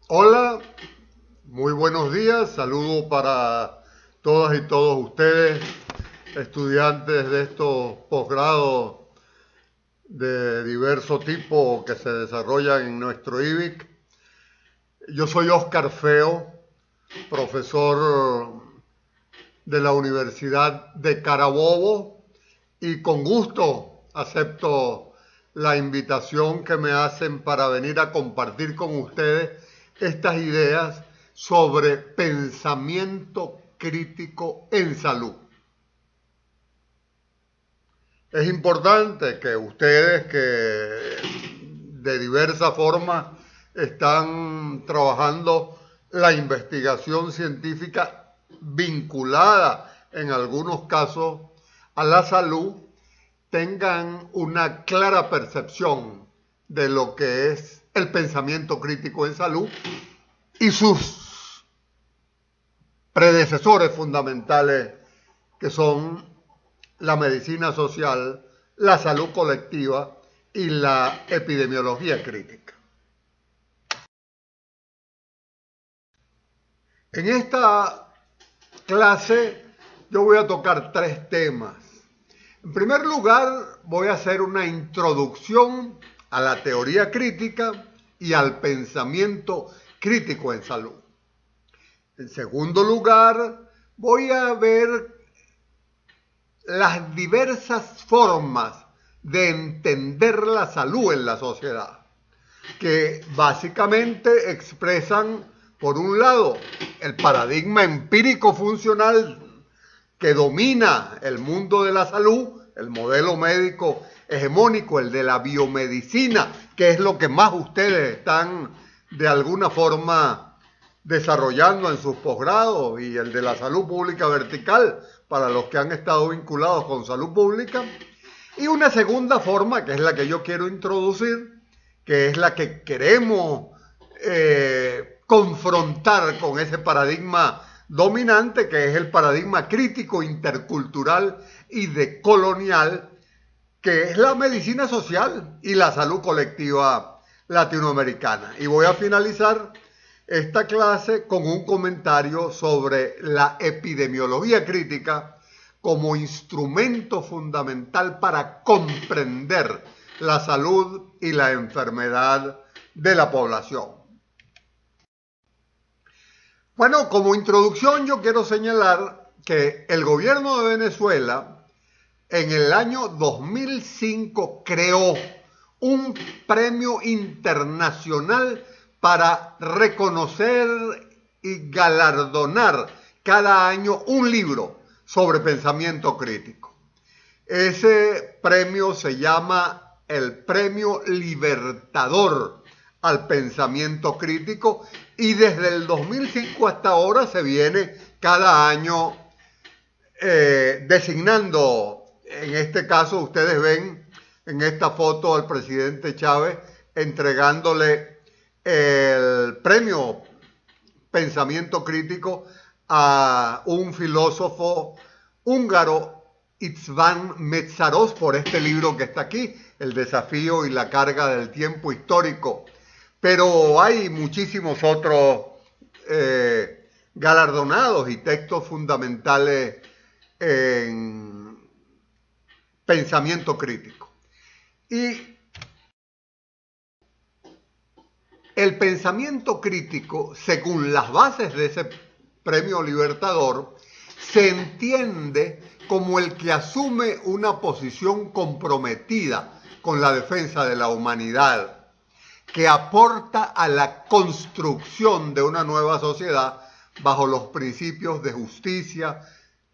Hola, muy buenos días. Saludo para todas y todos ustedes, estudiantes de estos posgrados de diverso tipo que se desarrollan en nuestro IBIC. Yo soy Oscar Feo, profesor de la Universidad de Carabobo, y con gusto acepto la invitación que me hacen para venir a compartir con ustedes estas ideas sobre pensamiento crítico en salud. Es importante que ustedes que de diversa forma están trabajando la investigación científica vinculada en algunos casos a la salud tengan una clara percepción de lo que es el pensamiento crítico en salud y sus predecesores fundamentales, que son la medicina social, la salud colectiva y la epidemiología crítica. En esta clase yo voy a tocar tres temas. En primer lugar, voy a hacer una introducción a la teoría crítica y al pensamiento crítico en salud. En segundo lugar, voy a ver las diversas formas de entender la salud en la sociedad, que básicamente expresan, por un lado, el paradigma empírico funcional que domina el mundo de la salud, el modelo médico hegemónico, el de la biomedicina, que es lo que más ustedes están de alguna forma desarrollando en sus posgrados, y el de la salud pública vertical para los que han estado vinculados con salud pública. Y una segunda forma, que es la que yo quiero introducir, que es la que queremos confrontar con ese paradigma dominante, que es el paradigma crítico, intercultural y decolonial, que es la medicina social y la salud colectiva latinoamericana. Y voy a finalizar esta clase con un comentario sobre la epidemiología crítica como instrumento fundamental para comprender la salud y la enfermedad de la población. Bueno, como introducción yo quiero señalar que el gobierno de Venezuela en el año 2005 creó un premio internacional para reconocer y galardonar cada año un libro sobre pensamiento crítico. Ese premio se llama el Premio Libertador al Pensamiento Crítico, y desde el 2005 hasta ahora se viene cada año designando. En este caso ustedes ven en esta foto al presidente Chávez entregándole el premio Pensamiento Crítico a un filósofo húngaro, István Mészáros, por este libro que está aquí, El desafío y la carga del tiempo histórico. Pero hay muchísimos otros galardonados y textos fundamentales en pensamiento crítico. Y el pensamiento crítico, según las bases de ese premio Libertador, se entiende como el que asume una posición comprometida con la defensa de la humanidad, que aporta a la construcción de una nueva sociedad bajo los principios de justicia,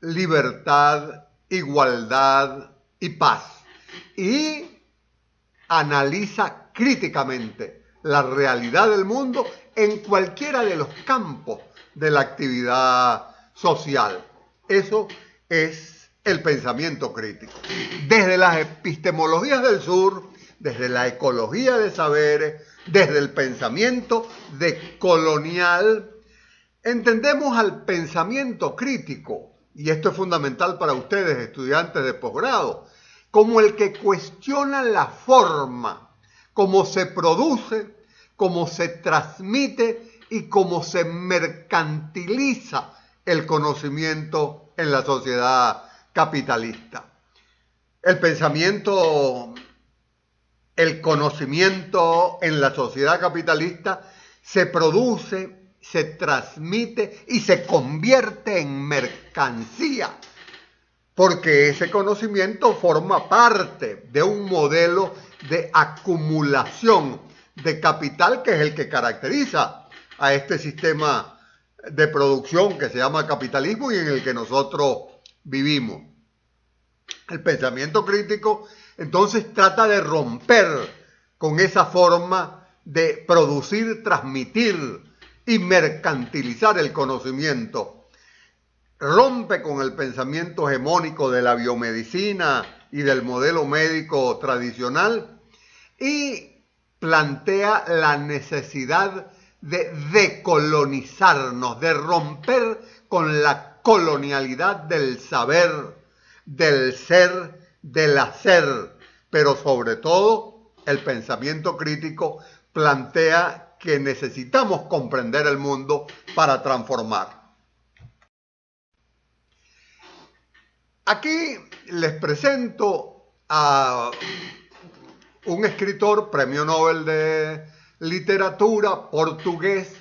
libertad, igualdad y paz, y analiza críticamente la realidad del mundo en cualquiera de los campos de la actividad social. Eso es el pensamiento crítico. Desde las epistemologías del sur, desde la ecología de saberes, desde el pensamiento decolonial, entendemos al pensamiento crítico, y esto es fundamental para ustedes, estudiantes de posgrado, como el que cuestiona la forma, cómo se produce, cómo se transmite y cómo se mercantiliza el conocimiento en la sociedad capitalista. El pensamiento, el conocimiento en la sociedad capitalista se produce, se transmite y se convierte en mercancía, porque ese conocimiento forma parte de un modelo de acumulación de capital que es el que caracteriza a este sistema de producción que se llama capitalismo y en el que nosotros vivimos. El pensamiento crítico entonces trata de romper con esa forma de producir, transmitir y mercantilizar el conocimiento. Rompe con el pensamiento hegemónico de la biomedicina y del modelo médico tradicional y plantea la necesidad de decolonizarnos, de romper con la colonialidad del saber, del ser, del hacer, pero sobre todo el pensamiento crítico plantea que necesitamos comprender el mundo para transformar. Aquí les presento a un escritor, premio Nobel de literatura portugués,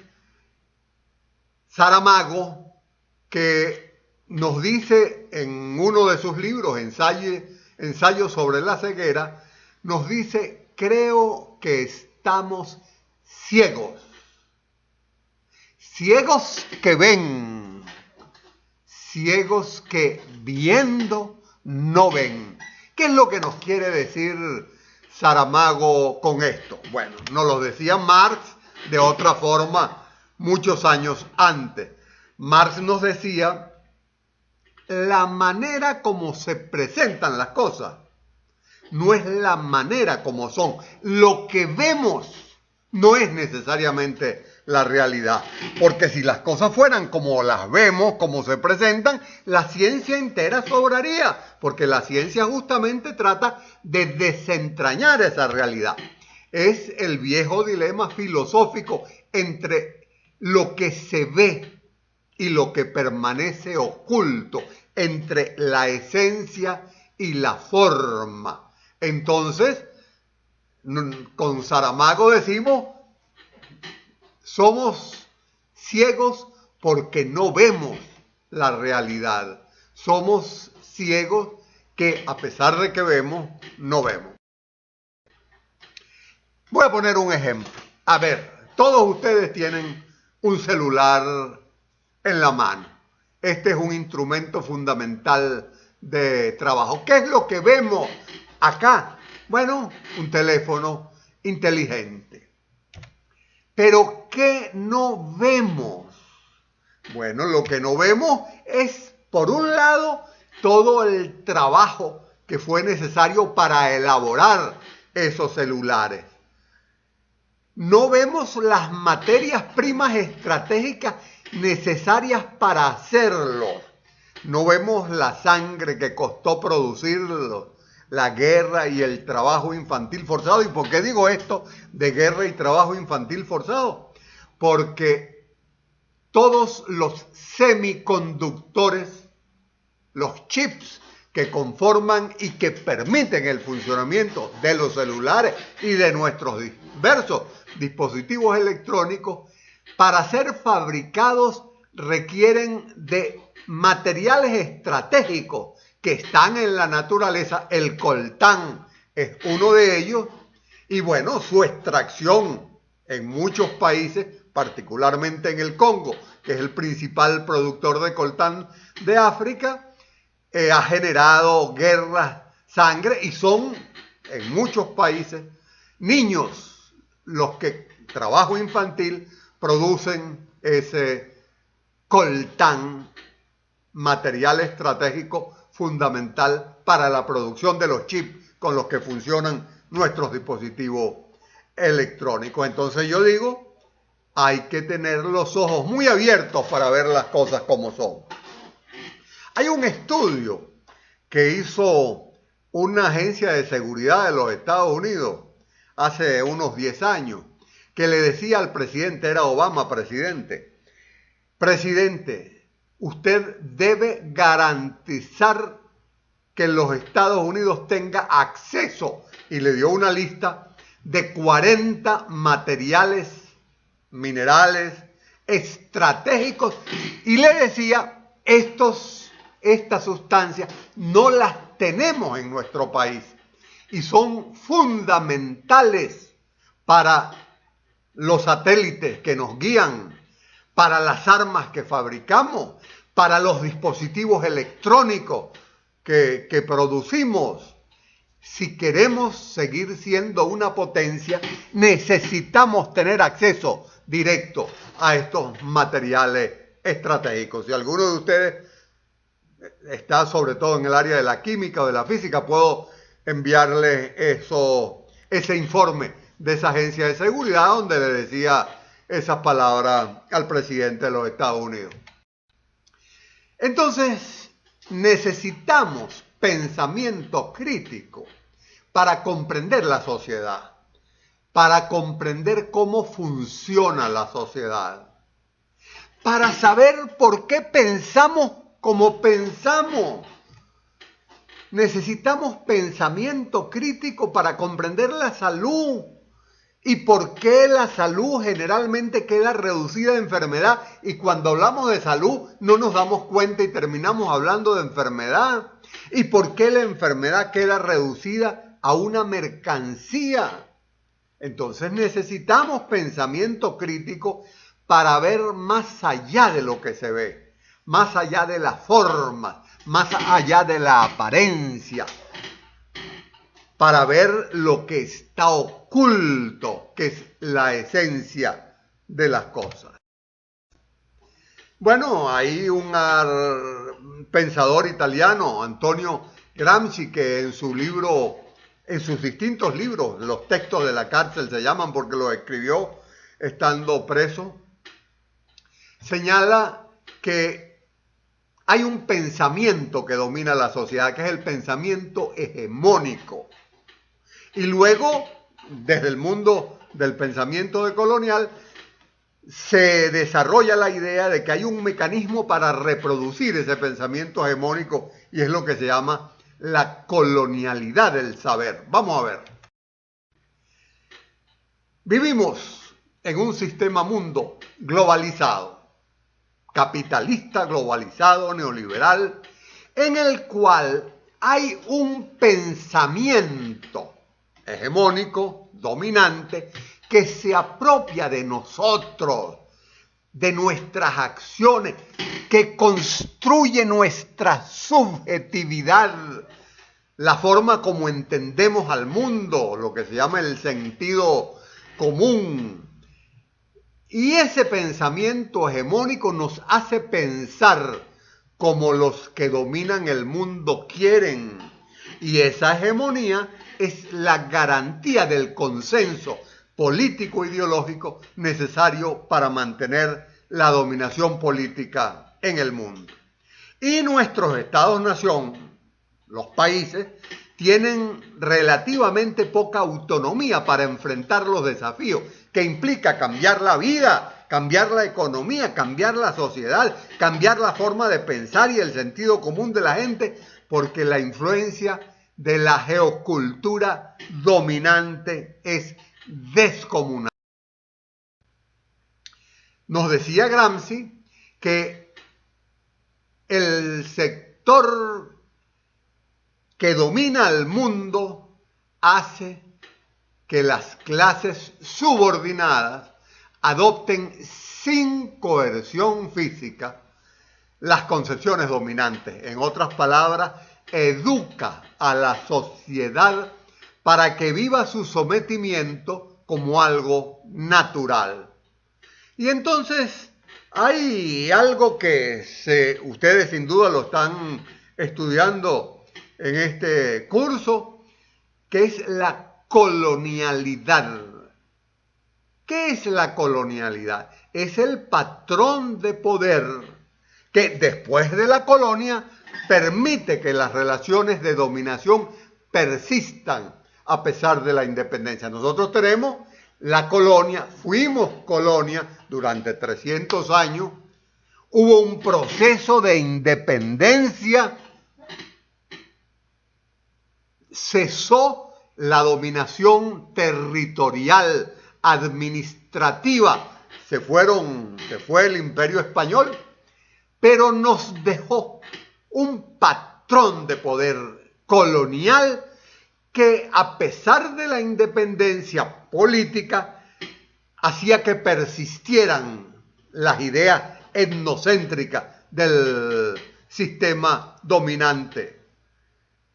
Saramago, que nos dice en uno de sus libros, Ensayo sobre la ceguera, nos dice: creo que estamos ciegos, ciegos que ven, ciegos que viendo no ven. ¿Qué es lo que nos quiere decir Saramago con esto? Bueno, nos lo decía Marx de otra forma muchos años antes. Marx nos decía: la manera como se presentan las cosas no es la manera como son. Lo que vemos no es necesariamente la realidad. Porque si las cosas fueran como las vemos, como se presentan, la ciencia entera sobraría. Porque la ciencia justamente trata de desentrañar esa realidad. Es el viejo dilema filosófico entre lo que se ve y lo que permanece oculto, entre la esencia y la forma. Entonces, con Saramago decimos: somos ciegos porque no vemos la realidad. Somos ciegos que, a pesar de que vemos, no vemos. Voy a poner un ejemplo. A ver, todos ustedes tienen un celular en la mano. Este es un instrumento fundamental de trabajo. ¿Qué es lo que vemos acá? Bueno, un teléfono inteligente. Pero ¿qué no vemos? Bueno, lo que no vemos es, por un lado, todo el trabajo que fue necesario para elaborar esos celulares. No vemos las materias primas estratégicas necesarias para hacerlos. No vemos la sangre que costó producirlos, la guerra y el trabajo infantil forzado. ¿Y por qué digo esto de guerra y trabajo infantil forzado? Porque todos los semiconductores, los chips que conforman y que permiten el funcionamiento de los celulares y de nuestros diversos dispositivos electrónicos, para ser fabricados requieren de materiales estratégicos que están en la naturaleza. El coltán es uno de ellos, y bueno, su extracción en muchos países, particularmente en el Congo, que es el principal productor de coltán de África, ha generado guerras, sangre, y son en muchos países niños los que, trabajo infantil, producen ese coltán, material estratégico fundamental para la producción de los chips con los que funcionan nuestros dispositivos electrónicos. Entonces yo digo, hay que tener los ojos muy abiertos para ver las cosas como son. Hay un estudio que hizo una agencia de seguridad de los Estados Unidos hace unos 10 años, que le decía al presidente, era Obama presidente, presidente, usted debe garantizar que en los Estados Unidos tenga acceso, y le dio una lista de 40 materiales minerales estratégicos, y le decía, estas sustancias no las tenemos en nuestro país y son fundamentales para los satélites que nos guían, para las armas que fabricamos, para los dispositivos electrónicos que producimos. Si queremos seguir siendo una potencia, necesitamos tener acceso directo a estos materiales estratégicos. Si alguno de ustedes está sobre todo en el área de la química o de la física, puedo enviarle ese informe de esa agencia de seguridad donde le decía esas palabras al presidente de los Estados Unidos. Entonces, necesitamos pensamiento crítico para comprender la sociedad, para comprender cómo funciona la sociedad, para saber por qué pensamos como pensamos. Necesitamos pensamiento crítico para comprender la salud y por qué la salud generalmente queda reducida a enfermedad, y cuando hablamos de salud no nos damos cuenta y terminamos hablando de enfermedad, y por qué la enfermedad queda reducida a una mercancía. Entonces necesitamos pensamiento crítico para ver más allá de lo que se ve, más allá de las formas, más allá de la apariencia, para ver lo que está oculto, que es la esencia de las cosas. Bueno, hay un pensador italiano, Antonio Gramsci, que en su libro, en sus distintos libros, los textos de la cárcel se llaman porque los escribió estando preso, señala que hay un pensamiento que domina la sociedad, que es el pensamiento hegemónico. Y luego, desde el mundo del pensamiento decolonial, se desarrolla la idea de que hay un mecanismo para reproducir ese pensamiento hegemónico, y es lo que se llama la colonialidad del saber. Vamos a ver. Vivimos en un sistema mundo globalizado, capitalista, globalizado, neoliberal, en el cual hay un pensamiento hegemónico, dominante, que se apropia de nosotros, de nuestras acciones, que construye nuestra subjetividad, la forma como entendemos al mundo, lo que se llama el sentido común. Y ese pensamiento hegemónico nos hace pensar como los que dominan el mundo quieren. Y esa hegemonía es la garantía del consenso político-ideológico necesario para mantener la dominación política en el mundo. Y nuestros estados-nación, los países, tienen relativamente poca autonomía para enfrentar los desafíos que implica cambiar la vida, cambiar la economía, cambiar la sociedad, cambiar la forma de pensar y el sentido común de la gente, porque la influencia de la geocultura dominante es descomunal. Nos decía Gramsci que el sector que domina al mundo hace que las clases subordinadas adopten sin coerción física las concepciones dominantes. En otras palabras, educa a la sociedad para que viva su sometimiento como algo natural. Y entonces hay algo que ustedes sin duda lo están estudiando en este curso, que es la colonialidad. ¿Qué es la colonialidad? Es el patrón de poder que después de la colonia permite que las relaciones de dominación persistan a pesar de la independencia. Nosotros tenemos la colonia, fuimos colonia durante 300 años, hubo un proceso de independencia, cesó la dominación territorial, administrativa, se fue el Imperio Español, pero nos dejó un patrón de poder colonial que, a pesar de la independencia política, hacía que persistieran las ideas etnocéntricas del sistema dominante.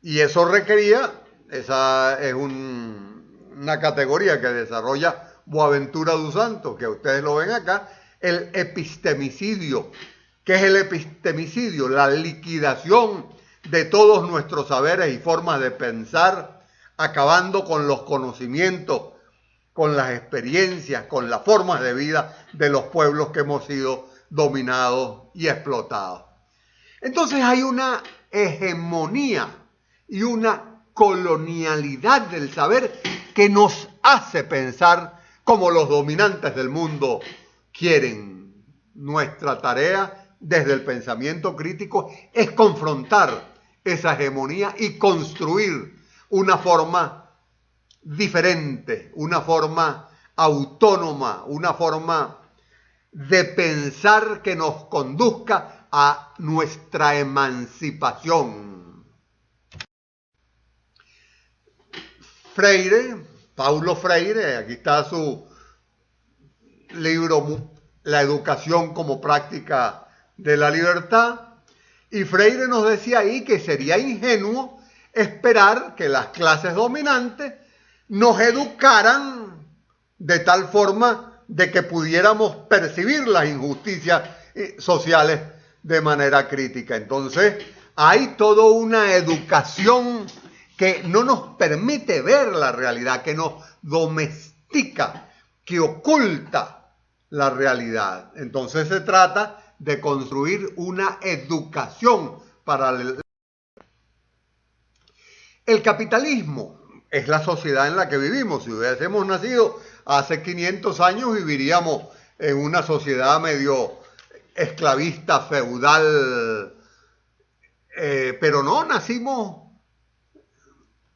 Y eso requería, esa es una categoría que desarrolla Boaventura dos Santos, que ustedes lo ven acá, el epistemicidio. ¿Qué es el epistemicidio? La liquidación de todos nuestros saberes y formas de pensar, acabando con los conocimientos, con las experiencias, con las formas de vida de los pueblos que hemos sido dominados y explotados. Entonces hay una hegemonía y una colonialidad del saber que nos hace pensar como los dominantes del mundo quieren. Nuestra tarea desde el pensamiento crítico es confrontar esa hegemonía y construir una forma diferente, una forma autónoma, una forma de pensar que nos conduzca a nuestra emancipación. Freire, Paulo Freire, aquí está su libro La educación como práctica de la libertad, y Freire nos decía ahí que sería ingenuo esperar que las clases dominantes nos educaran de tal forma de que pudiéramos percibir las injusticias sociales de manera crítica. Entonces, hay toda una educación que no nos permite ver la realidad, que nos domestica, que oculta la realidad. Entonces se trata de construir una educación para el capitalismo. Es la sociedad en la que vivimos. Si hubiésemos nacido hace 500 años, viviríamos en una sociedad medio esclavista, feudal, pero no, nacimos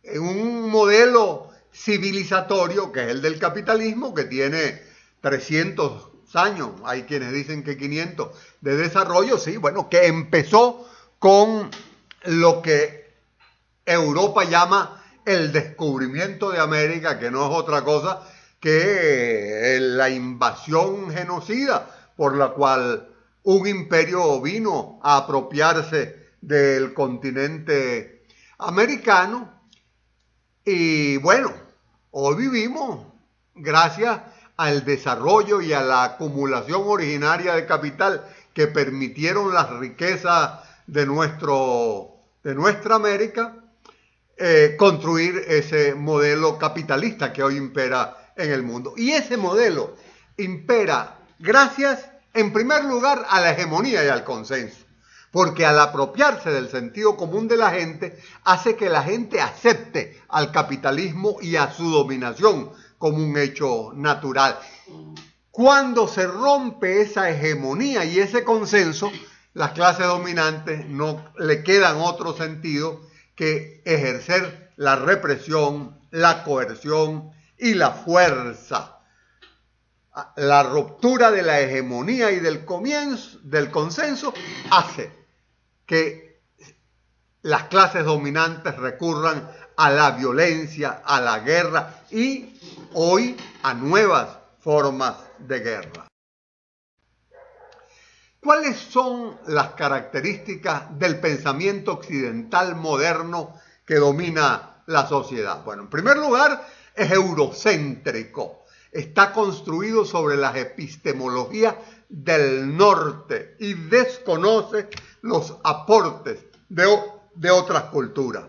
en un modelo civilizatorio que es el del capitalismo, que tiene 300 años, hay quienes dicen que 500, de desarrollo, sí, bueno, que empezó con lo que Europa llama el descubrimiento de América, que no es otra cosa que la invasión genocida por la cual un imperio vino a apropiarse del continente americano. Y bueno, hoy vivimos gracias al desarrollo y a la acumulación originaria de capital que permitieron las riquezas de nuestra América, construir ese modelo capitalista que hoy impera en el mundo. Y ese modelo impera gracias, en primer lugar, a la hegemonía y al consenso. Porque al apropiarse del sentido común de la gente, hace que la gente acepte al capitalismo y a su dominación como un hecho natural. Cuando se rompe esa hegemonía y ese consenso, las clases dominantes no le quedan otro sentido que ejercer la represión, la coerción y la fuerza. La ruptura de la hegemonía y del consenso hace que las clases dominantes recurran a la violencia, a la guerra y hoy a nuevas formas de guerra. ¿Cuáles son las características del pensamiento occidental moderno que domina la sociedad? Bueno, en primer lugar, es eurocéntrico. Está construido sobre las epistemologías del norte y desconoce los aportes de otras culturas.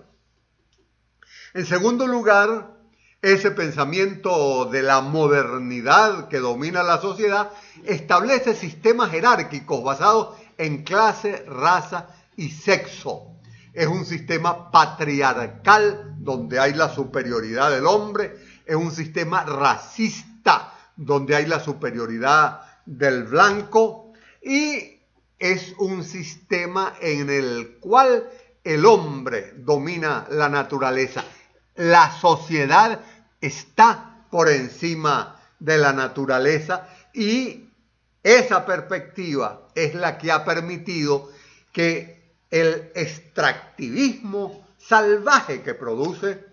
En segundo lugar, ese pensamiento de la modernidad que domina la sociedad establece sistemas jerárquicos basados en clase, raza y sexo. Es un sistema patriarcal donde hay la superioridad del hombre, es un sistema racista racista, donde hay la superioridad del blanco, y es un sistema en el cual el hombre domina la naturaleza. La sociedad está por encima de la naturaleza y esa perspectiva es la que ha permitido que el extractivismo salvaje que produce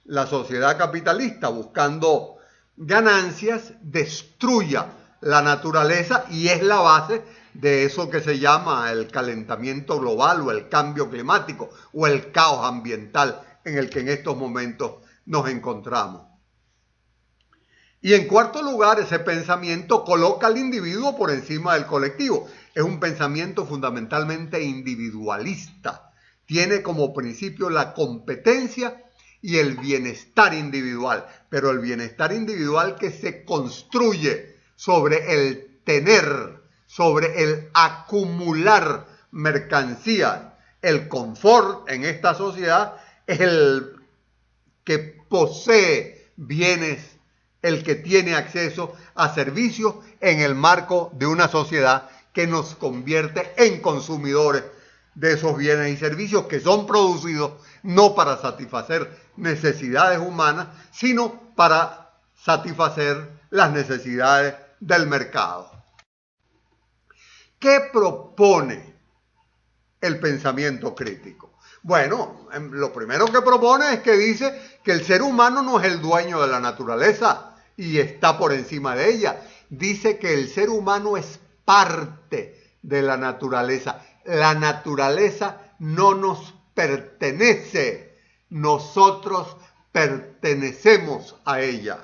la sociedad capitalista buscando ganancias destruya la naturaleza, y es la base de eso que se llama el calentamiento global o el cambio climático o el caos ambiental en el que en estos momentos nos encontramos. Y en cuarto lugar, ese pensamiento coloca al individuo por encima del colectivo. Es un pensamiento fundamentalmente individualista. Tiene como principio la competencia y el bienestar individual, pero el bienestar individual que se construye sobre el tener, sobre el acumular mercancías. El confort en esta sociedad es el que posee bienes, el que tiene acceso a servicios en el marco de una sociedad que nos convierte en consumidores de esos bienes y servicios que son producidos no para satisfacer necesidades humanas, sino para satisfacer las necesidades del mercado. ¿Qué propone el pensamiento crítico? Bueno, lo primero que propone es que dice que el ser humano no es el dueño de la naturaleza y está por encima de ella. Dice que el ser humano es parte de la naturaleza. La naturaleza no nos pertenece, nosotros pertenecemos a ella.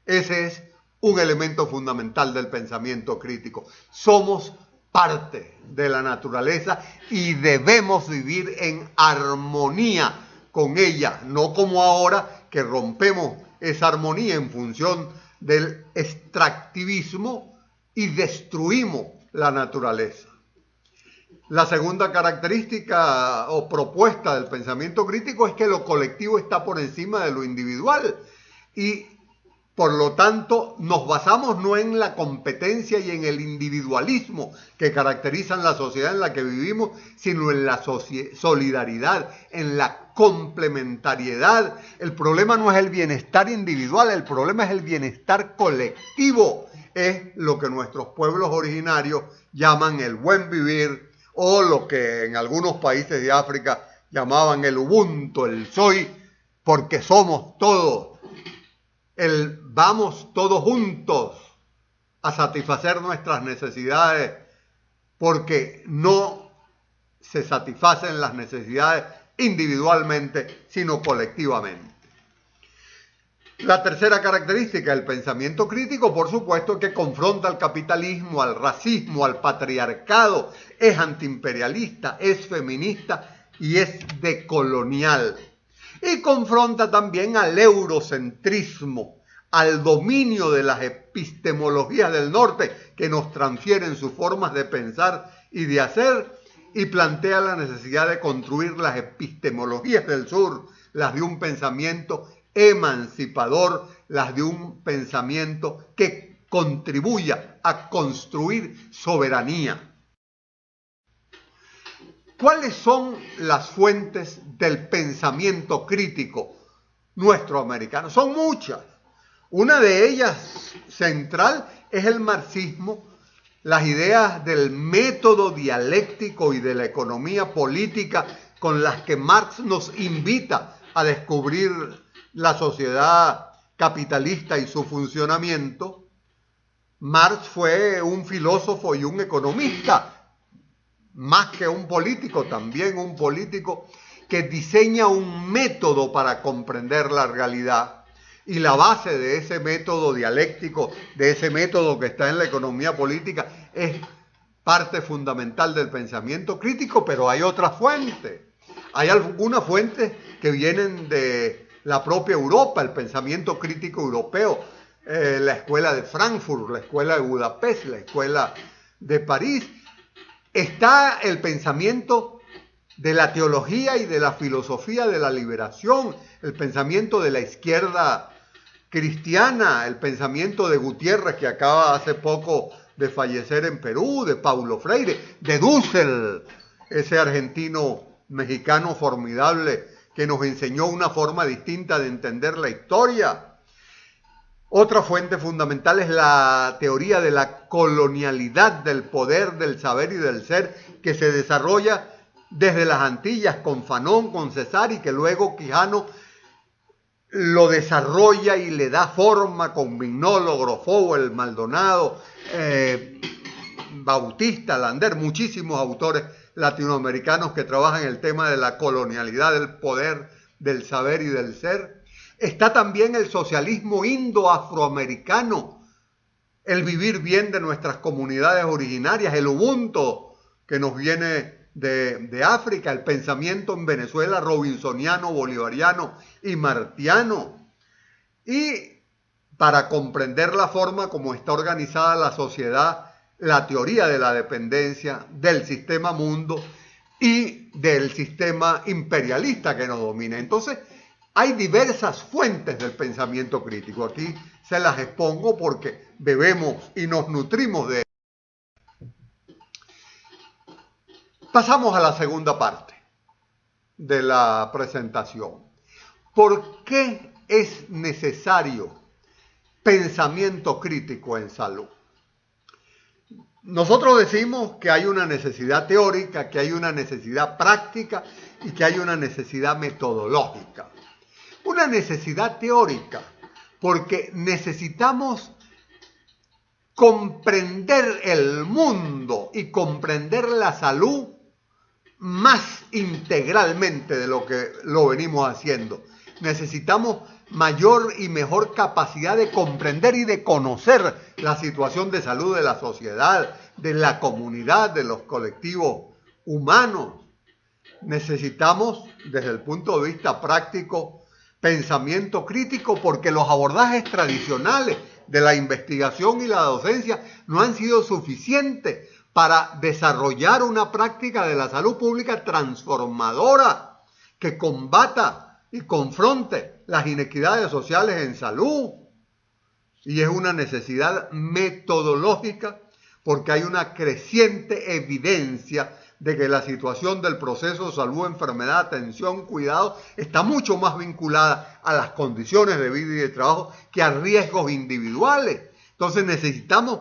Ese es un elemento fundamental del pensamiento crítico. Somos parte de la naturaleza y debemos vivir en armonía con ella, no como ahora que rompemos esa armonía en función del extractivismo y destruimos la naturaleza. La segunda característica o propuesta del pensamiento crítico es que lo colectivo está por encima de lo individual y por lo tanto nos basamos no en la competencia y en el individualismo que caracterizan la sociedad en la que vivimos, sino en la solidaridad, en la complementariedad. El problema no es el bienestar individual, el problema es el bienestar colectivo. Es lo que nuestros pueblos originarios llaman el buen vivir, o lo que en algunos países de África llamaban el Ubuntu, el soy, porque somos todos. El vamos todos juntos a satisfacer nuestras necesidades, porque no se satisfacen las necesidades individualmente, sino colectivamente. La tercera característica del pensamiento crítico, por supuesto, que confronta al capitalismo, al racismo, al patriarcado, es antiimperialista, es feminista y es decolonial. Y confronta también al eurocentrismo, al dominio de las epistemologías del norte que nos transfieren sus formas de pensar y de hacer, y plantea la necesidad de construir las epistemologías del sur, las de un pensamiento emancipador, las de un pensamiento que contribuya a construir soberanía. ¿Cuáles son las fuentes del pensamiento crítico nuestro americano? Son muchas. Una de ellas central es el marxismo, las ideas del método dialéctico y de la economía política con las que Marx nos invita a descubrir la sociedad capitalista y su funcionamiento. Marx fue un filósofo y un economista, más que un político, también un político que diseña un método para comprender la realidad. Y la base de ese método dialéctico, de ese método que está en la economía política, es parte fundamental del pensamiento crítico, pero hay otras fuentes. Hay algunas fuentes que vienen de la propia Europa, el pensamiento crítico europeo, la escuela de Frankfurt, la escuela de Budapest, la escuela de París. Está el pensamiento de la teología y de la filosofía de la liberación, el pensamiento de la izquierda cristiana, el pensamiento de Gutiérrez, que acaba hace poco de fallecer en Perú, de Paulo Freire, de Dussel, ese argentino mexicano formidable que nos enseñó una forma distinta de entender la historia. Otra fuente fundamental es la teoría de la colonialidad del poder, del saber y del ser, que se desarrolla desde las Antillas con Fanon, con César, y que luego Quijano lo desarrolla y le da forma con Vignolo, Grofowel, Maldonado, Bautista, Lander, muchísimos autores latinoamericanos que trabajan el tema de la colonialidad del poder, del saber y del ser. Está también el socialismo indo-afroamericano, el vivir bien de nuestras comunidades originarias, el Ubuntu que nos viene de África, el pensamiento en Venezuela robinsoniano, bolivariano y martiano. Y para comprender la forma como está organizada la sociedad, la teoría de la dependencia del sistema mundo y del sistema imperialista que nos domina. Entonces, hay diversas fuentes del pensamiento crítico. Aquí se las expongo porque bebemos y nos nutrimos de ello. Pasamos a la segunda parte de la presentación. ¿Por qué es necesario pensamiento crítico en salud? Nosotros decimos que hay una necesidad teórica, que hay una necesidad práctica y que hay una necesidad metodológica. Una necesidad teórica, porque necesitamos comprender el mundo y comprender la salud más integralmente de lo que lo venimos haciendo. Necesitamos mayor y mejor capacidad de comprender y de conocer la situación de salud de la sociedad, de la comunidad, de los colectivos humanos. Necesitamos, desde el punto de vista práctico, pensamiento crítico, porque los abordajes tradicionales de la investigación y la docencia no han sido suficientes para desarrollar una práctica de la salud pública transformadora que combata y confronte las inequidades sociales en salud. Y es una necesidad metodológica porque hay una creciente evidencia de que la situación del proceso de salud, enfermedad, atención, cuidado, está mucho más vinculada a las condiciones de vida y de trabajo que a riesgos individuales. Entonces necesitamos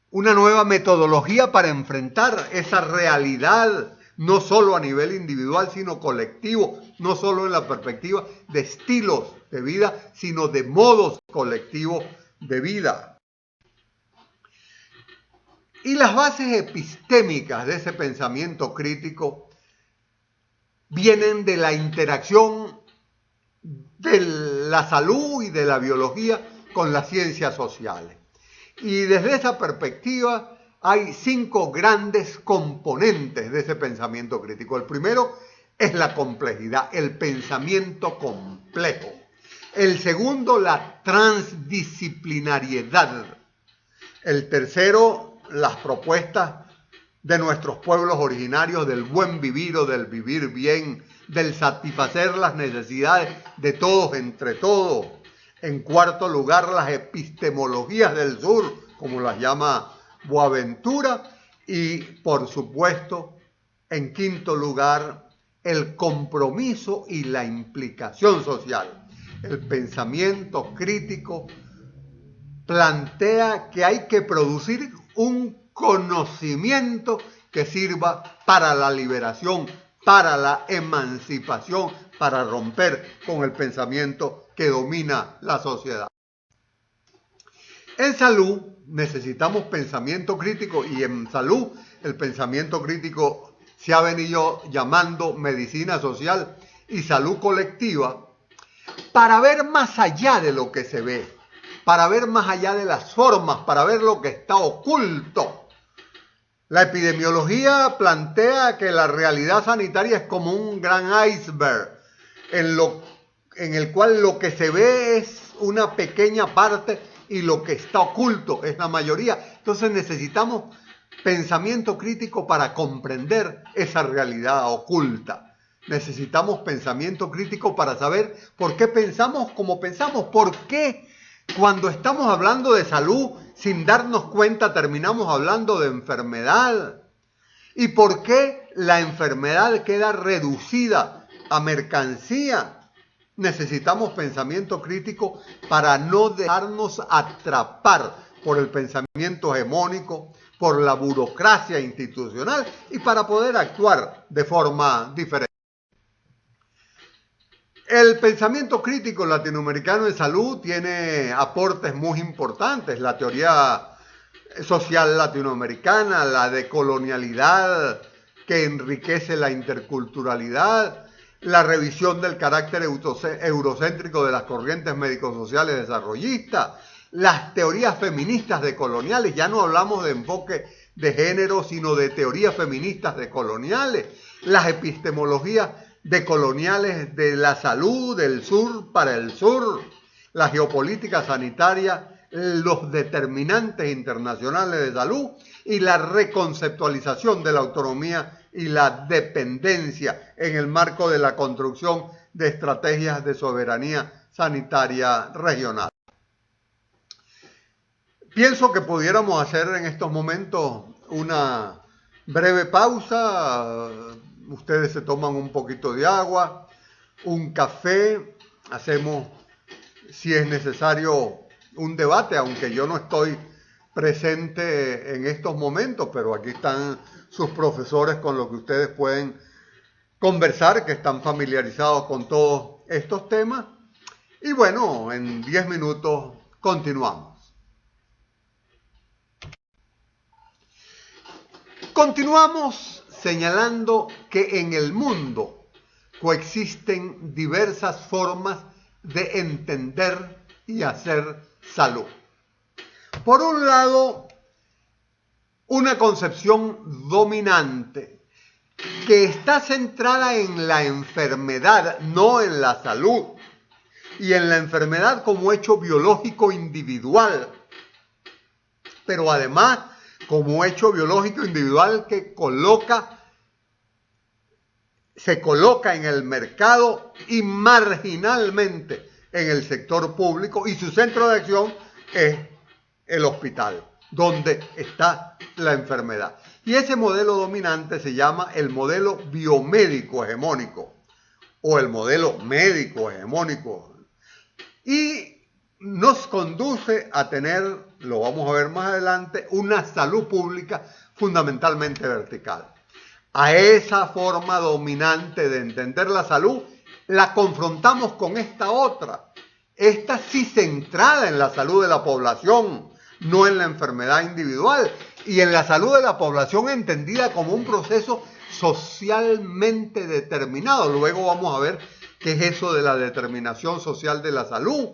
una nueva metodología para enfrentar esa realidad, no solo a nivel individual, sino colectivo, no solo en la perspectiva de estilos de vida, sino de modos colectivos de vida. Y las bases epistémicas de ese pensamiento crítico vienen de la interacción de la salud y de la biología con las ciencias sociales. Y desde esa perspectiva hay 5 grandes componentes de ese pensamiento crítico. El primero es la complejidad, el pensamiento complejo. El segundo, la transdisciplinariedad. El tercero, las propuestas de nuestros pueblos originarios del buen vivir o del vivir bien, del satisfacer las necesidades de todos entre todos. En cuarto lugar, las epistemologías del sur, como las llama Boaventura. Y, por supuesto, en quinto lugar, el compromiso y la implicación social. El pensamiento crítico plantea que hay que producir un conocimiento que sirva para la liberación, para la emancipación, para romper con el pensamiento que domina la sociedad. En salud necesitamos pensamiento crítico y en salud el pensamiento crítico se ha venido llamando medicina social y salud colectiva para ver más allá de lo que se ve, para ver más allá de las formas, para ver lo que está oculto. La epidemiología plantea que la realidad sanitaria es como un gran iceberg, en el cual lo que se ve es una pequeña parte y lo que está oculto es la mayoría. Entonces necesitamos pensamiento crítico para comprender esa realidad oculta. Necesitamos pensamiento crítico para saber por qué pensamos como pensamos, por qué Cuando estamos hablando de salud, sin darnos cuenta, terminamos hablando de enfermedad. ¿Y por qué la enfermedad queda reducida a mercancía? Necesitamos pensamiento crítico para no dejarnos atrapar por el pensamiento hegemónico, por la burocracia institucional y para poder actuar de forma diferente. El pensamiento crítico latinoamericano de salud tiene aportes muy importantes. La teoría social latinoamericana, la decolonialidad que enriquece la interculturalidad, la revisión del carácter eurocéntrico de las corrientes médico-sociales desarrollistas, las teorías feministas decoloniales, ya no hablamos de enfoque de género, sino de teorías feministas decoloniales, las epistemologías decoloniales de la salud del sur para el sur, la geopolítica sanitaria, los determinantes internacionales de salud y la reconceptualización de la autonomía y la dependencia en el marco de la construcción de estrategias de soberanía sanitaria regional. Pienso que pudiéramos hacer en estos momentos una breve pausa. Ustedes se toman un poquito de agua, un café, hacemos, si es necesario, un debate, aunque yo no estoy presente en estos momentos, pero aquí están sus profesores con los que ustedes pueden conversar, que están familiarizados con todos estos temas. Y bueno, en 10 minutos continuamos. Continuamos señalando que en el mundo coexisten diversas formas de entender y hacer salud. Por un lado, una concepción dominante que está centrada en la enfermedad, no en la salud, y en la enfermedad como hecho biológico individual, pero además como hecho biológico individual que se coloca en el mercado y marginalmente en el sector público, y su centro de acción es el hospital, donde está la enfermedad. Y ese modelo dominante se llama el modelo biomédico hegemónico o el modelo médico hegemónico. Y nos conduce a tener, lo vamos a ver más adelante, una salud pública fundamentalmente vertical. A esa forma dominante de entender la salud la confrontamos con esta otra. Esta sí centrada en la salud de la población, no en la enfermedad individual, y en la salud de la población entendida como un proceso socialmente determinado. Luego vamos a ver qué es eso de la determinación social de la salud.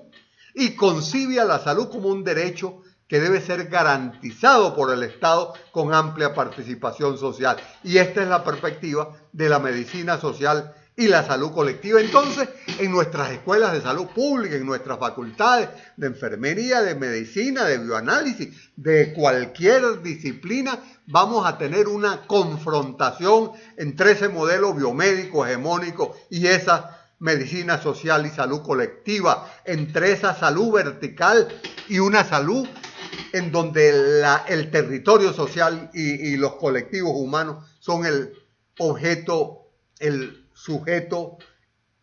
Y concibe a la salud como un derecho que debe ser garantizado por el Estado con amplia participación social. Y esta es la perspectiva de la medicina social y la salud colectiva. Entonces, en nuestras escuelas de salud pública, en nuestras facultades de enfermería, de medicina, de bioanálisis, de cualquier disciplina, vamos a tener una confrontación entre ese modelo biomédico hegemónico y esa medicina social y salud colectiva, entre esa salud vertical y una salud en donde el territorio social y los colectivos humanos son el objeto, el sujeto,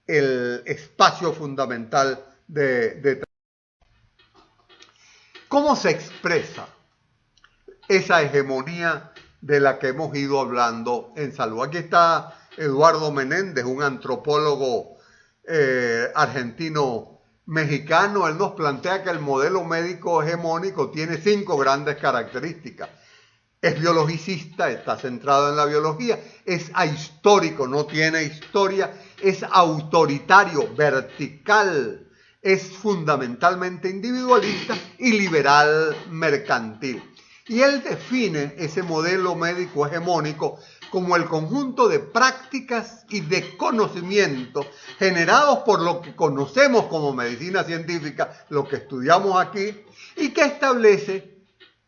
el espacio fundamental de ¿Cómo se expresa esa hegemonía de la que hemos ido hablando en salud? Aquí está Eduardo Menéndez, un antropólogo argentino-mexicano. Él nos plantea que el modelo médico hegemónico tiene 5 grandes características. Es biologicista, está centrado en la biología, es ahistórico, no tiene historia, es autoritario, vertical, es fundamentalmente individualista y liberal mercantil. Y él define ese modelo médico hegemónico como el conjunto de prácticas y de conocimientos generados por lo que conocemos como medicina científica, lo que estudiamos aquí, y que establece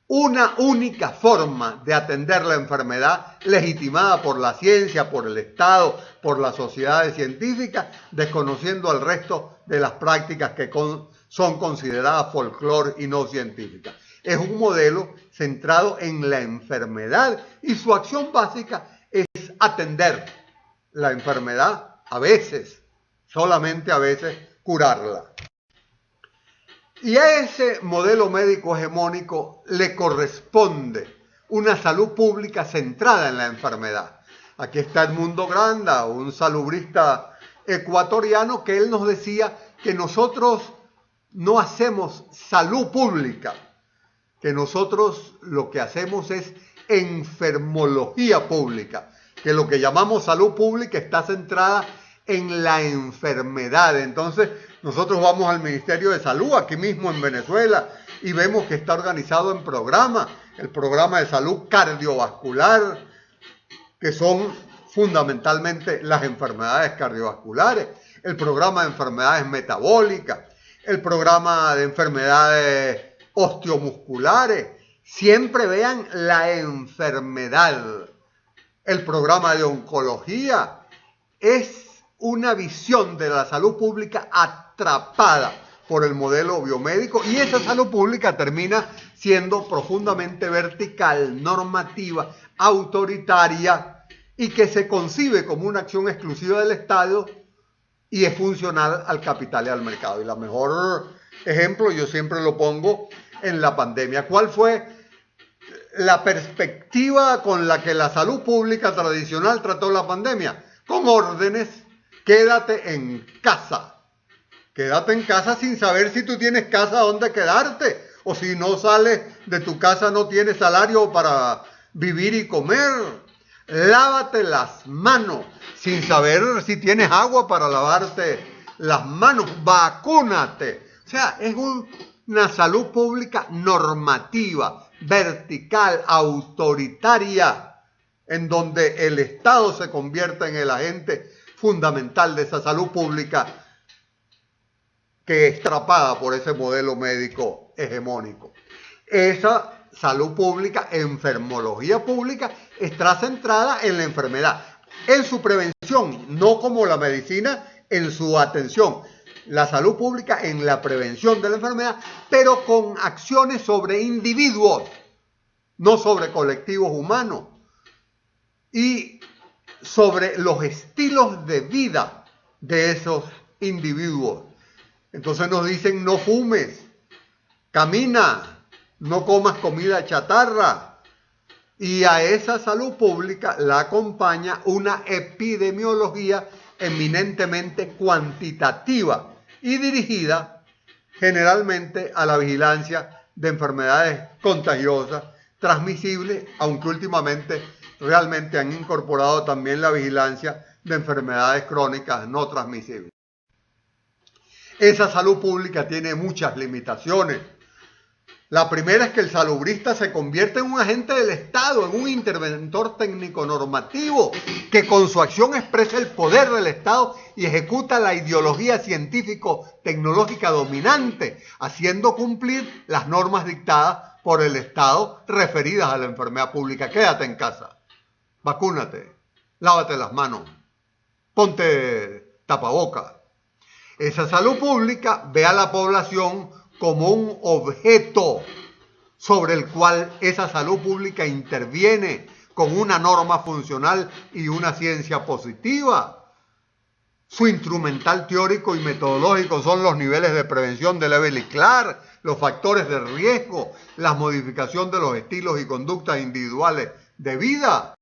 una única forma de atender la enfermedad legitimada por la ciencia, por el Estado, por las sociedades científicas, desconociendo al resto de las prácticas que son consideradas folclore y no científicas. Es un modelo centrado en la enfermedad y su acción básica es atender la enfermedad, a veces, solamente a veces, curarla. Y a ese modelo médico hegemónico le corresponde una salud pública centrada en la enfermedad. Aquí está Edmundo Granda, un salubrista ecuatoriano, que él nos decía que nosotros no hacemos salud pública, que nosotros lo que hacemos es enfermología pública, que lo que llamamos salud pública está centrada en la enfermedad. Entonces, nosotros vamos al Ministerio de Salud, aquí mismo en Venezuela, y vemos que está organizado en programas, el programa de salud cardiovascular, que son fundamentalmente las enfermedades cardiovasculares, el programa de enfermedades metabólicas, el programa de enfermedades osteomusculares. Siempre vean la enfermedad. El programa de oncología es una visión de la salud pública atrapada por el modelo biomédico, y esa salud pública termina siendo profundamente vertical, normativa, autoritaria, y que se concibe como una acción exclusiva del Estado y es funcional al capital y al mercado. Y el mejor ejemplo yo siempre lo pongo en la pandemia. ¿Cuál fue la perspectiva con la que la salud pública tradicional trató la pandemia? Con órdenes: quédate en casa. Quédate en casa sin saber si tú tienes casa donde quedarte, o si no sales de tu casa no tienes salario para vivir y comer. Lávate las manos sin saber si tienes agua para lavarte las manos. Vacúnate. O sea, es una salud pública normativa, vertical, autoritaria, en donde el Estado se convierte en el agente fundamental de esa salud pública, que es atrapada por ese modelo médico hegemónico. Esa salud pública, enfermología pública, está centrada en la enfermedad, en su prevención, no como la medicina en su atención. La salud pública en la prevención de la enfermedad, pero con acciones sobre individuos, no sobre colectivos humanos, y sobre los estilos de vida de esos individuos. Entonces nos dicen: no fumes, camina, no comas comida chatarra. Y a esa salud pública la acompaña una epidemiología eminentemente cuantitativa y dirigida generalmente a la vigilancia de enfermedades contagiosas, transmisibles, aunque últimamente realmente han incorporado también la vigilancia de enfermedades crónicas no transmisibles. Esa salud pública tiene muchas limitaciones. La primera es que el salubrista se convierte en un agente del Estado, en un interventor técnico normativo, que con su acción expresa el poder del Estado y ejecuta la ideología científico-tecnológica dominante, haciendo cumplir las normas dictadas por el Estado referidas a la enfermedad pública. Quédate en casa, vacúnate, lávate las manos, ponte tapabocas. Esa salud pública ve a la población como un objeto sobre el cual esa salud pública interviene con una norma funcional y una ciencia positiva. Su instrumental teórico y metodológico son los niveles de prevención de Level y Clark, los factores de riesgo, la modificación de los estilos y conductas individuales de vida.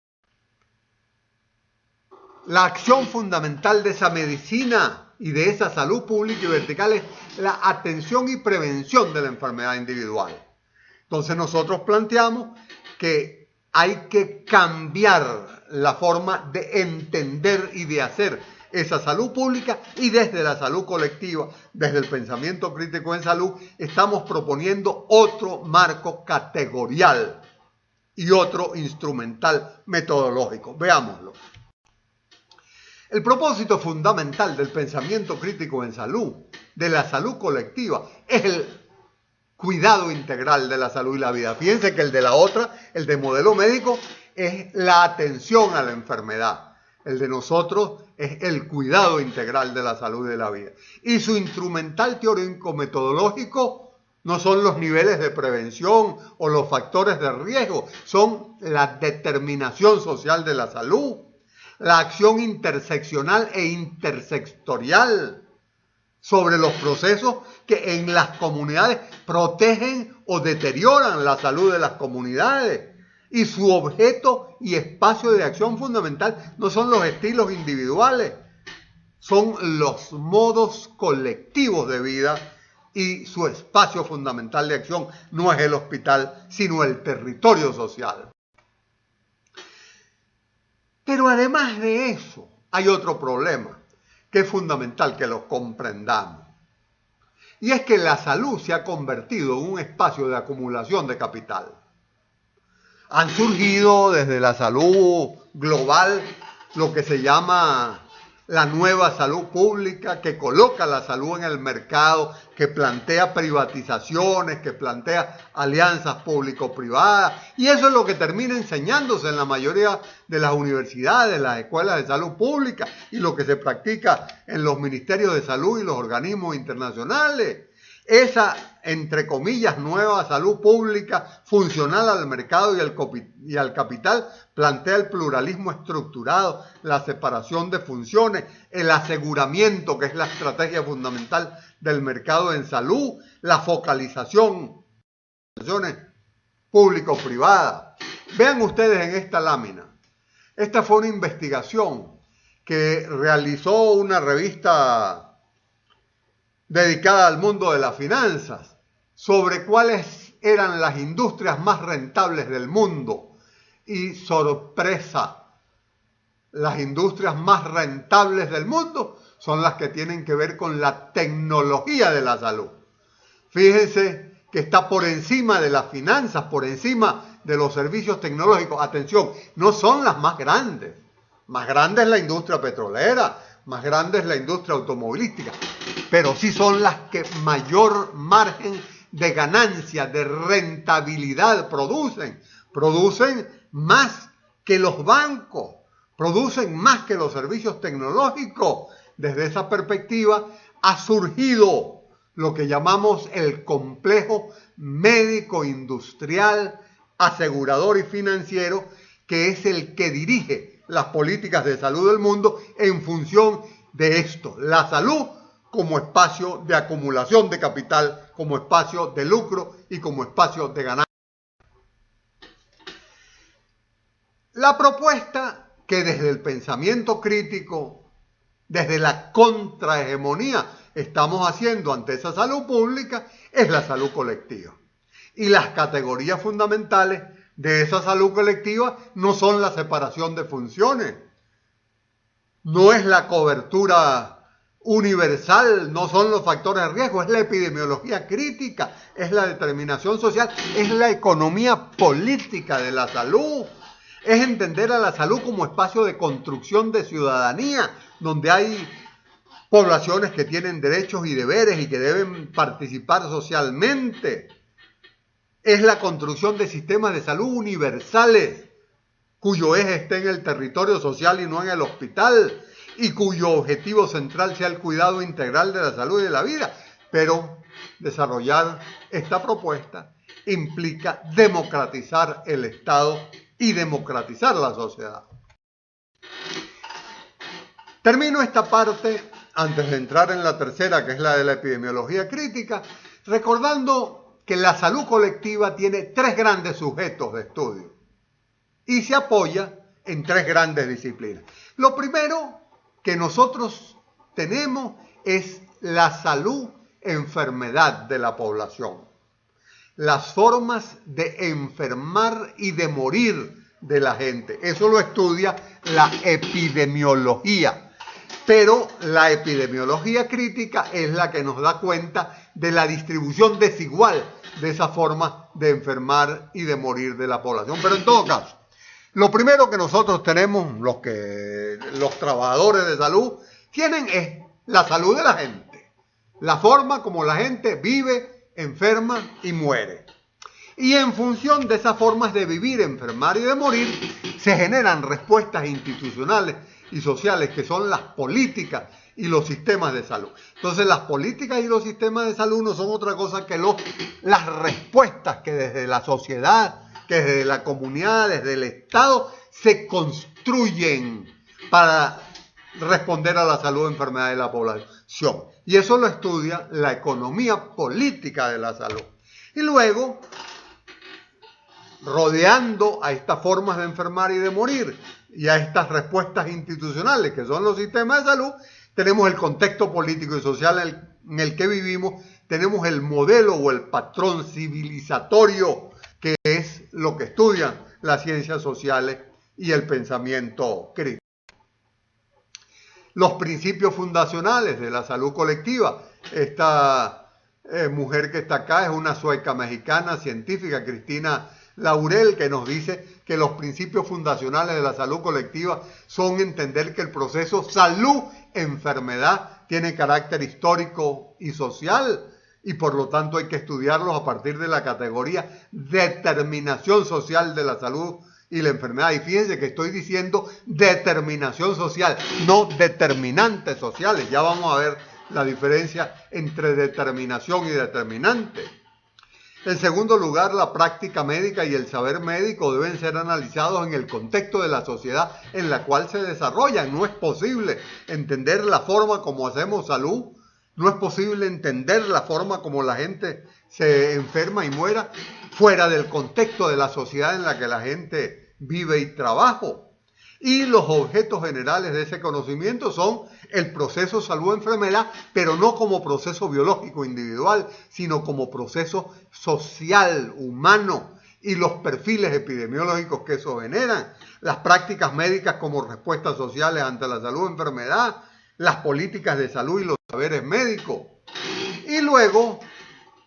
La acción fundamental de esa medicina y de esa salud pública y vertical es la atención y prevención de la enfermedad individual. Entonces nosotros planteamos que hay que cambiar la forma de entender y de hacer esa salud pública, y desde la salud colectiva, desde el pensamiento crítico en salud, estamos proponiendo otro marco categorial y otro instrumental metodológico. Veámoslo. El propósito fundamental del pensamiento crítico en salud, de la salud colectiva, es el cuidado integral de la salud y la vida. Fíjense que el de la otra, el de modelo médico, es la atención a la enfermedad. El de nosotros es el cuidado integral de la salud y de la vida. Y su instrumental teórico-metodológico no son los niveles de prevención o los factores de riesgo, son la determinación social de la salud, la acción interseccional e intersectorial sobre los procesos que en las comunidades protegen o deterioran la salud de las comunidades. Y su objeto y espacio de acción fundamental no son los estilos individuales, son los modos colectivos de vida, y su espacio fundamental de acción no es el hospital, sino el territorio social. Pero además de eso, hay otro problema que es fundamental que lo comprendamos. Y es que la salud se ha convertido en un espacio de acumulación de capital. Han surgido desde la salud global lo que se llama la nueva salud pública, que coloca la salud en el mercado, que plantea privatizaciones, que plantea alianzas público-privadas. Y eso es lo que termina enseñándose en la mayoría de las universidades, las escuelas de salud pública, y lo que se practica en los ministerios de salud y los organismos internacionales. Esa, entre comillas, nueva salud pública funcional al mercado y al capital plantea el pluralismo estructurado, la separación de funciones, el aseguramiento, que es la estrategia fundamental del mercado en salud, la focalización de funciones público-privadas. Vean ustedes en esta lámina. Esta fue una investigación que realizó una revista dedicada al mundo de las finanzas, sobre cuáles eran las industrias más rentables del mundo. Y sorpresa, las industrias más rentables del mundo son las que tienen que ver con la tecnología de la salud. Fíjense que está por encima de las finanzas, por encima de los servicios tecnológicos. Atención, no son las más grandes. Más grande es la industria petrolera, más grande es la industria automovilística, pero sí son las que mayor margen de ganancia, de rentabilidad producen. Producen más que los bancos, producen más que los servicios tecnológicos. Desde esa perspectiva ha surgido lo que llamamos el complejo médico, industrial, asegurador y financiero, que es el que dirige las políticas de salud del mundo en función de esto, la salud como espacio de acumulación de capital, como espacio de lucro y como espacio de ganancia. La propuesta que desde el pensamiento crítico, desde la contrahegemonía, estamos haciendo ante esa salud pública es la salud colectiva. Y las categorías fundamentales de esa salud colectiva no son la separación de funciones, no es la cobertura universal, no son los factores de riesgo, es la epidemiología crítica, es la determinación social, es la economía política de la salud, es entender a la salud como espacio de construcción de ciudadanía, donde hay poblaciones que tienen derechos y deberes y que deben participar socialmente. Es la construcción de sistemas de salud universales, cuyo eje esté en el territorio social y no en el hospital, y cuyo objetivo central sea el cuidado integral de la salud y de la vida. Pero desarrollar esta propuesta implica democratizar el Estado y democratizar la sociedad. Termino esta parte, antes de entrar en la tercera, que es la de la epidemiología crítica, recordando que la salud colectiva tiene tres grandes sujetos de estudio y se apoya en tres grandes disciplinas. Lo primero que nosotros tenemos es la salud-enfermedad de la población, las formas de enfermar y de morir de la gente. Eso lo estudia la epidemiología. Pero la epidemiología crítica es la que nos da cuenta de la distribución desigual de esa forma de enfermar y de morir de la población. Pero en todo caso, lo primero que nosotros tenemos, los trabajadores de salud, tienen es la salud de la gente. La forma como la gente vive, enferma y muere. Y en función de esas formas de vivir, enfermar y de morir, se generan respuestas institucionales y sociales, que son las políticas y los sistemas de salud. Entonces, las políticas y los sistemas de salud no son otra cosa que las respuestas que desde la sociedad, que desde la comunidad, desde el Estado, se construyen para responder a la salud y enfermedad de la población. Y eso lo estudia la economía política de la salud. Y luego, rodeando a estas formas de enfermar y de morir y a estas respuestas institucionales que son los sistemas de salud, tenemos el contexto político y social en el que vivimos, tenemos el modelo o el patrón civilizatorio, que es lo que estudian las ciencias sociales y el pensamiento crítico. Los principios fundacionales de la salud colectiva. Esta mujer que está acá es una sueca mexicana científica, Cristina Laurel, que nos dice que los principios fundacionales de la salud colectiva son entender que el proceso salud-enfermedad tiene carácter histórico y social y por lo tanto hay que estudiarlos a partir de la categoría determinación social de la salud y la enfermedad. Y fíjense que estoy diciendo determinación social, no determinantes sociales. Ya vamos a ver la diferencia entre determinación y determinante. En segundo lugar, la práctica médica y el saber médico deben ser analizados en el contexto de la sociedad en la cual se desarrollan. No es posible entender la forma como hacemos salud, no es posible entender la forma como la gente se enferma y muera fuera del contexto de la sociedad en la que la gente vive y trabaja. Y los objetos generales de ese conocimiento son el proceso salud-enfermedad, pero no como proceso biológico individual, sino como proceso social, humano, y los perfiles epidemiológicos que eso generan, las prácticas médicas como respuestas sociales ante la salud-enfermedad, las políticas de salud y los saberes médicos. Y luego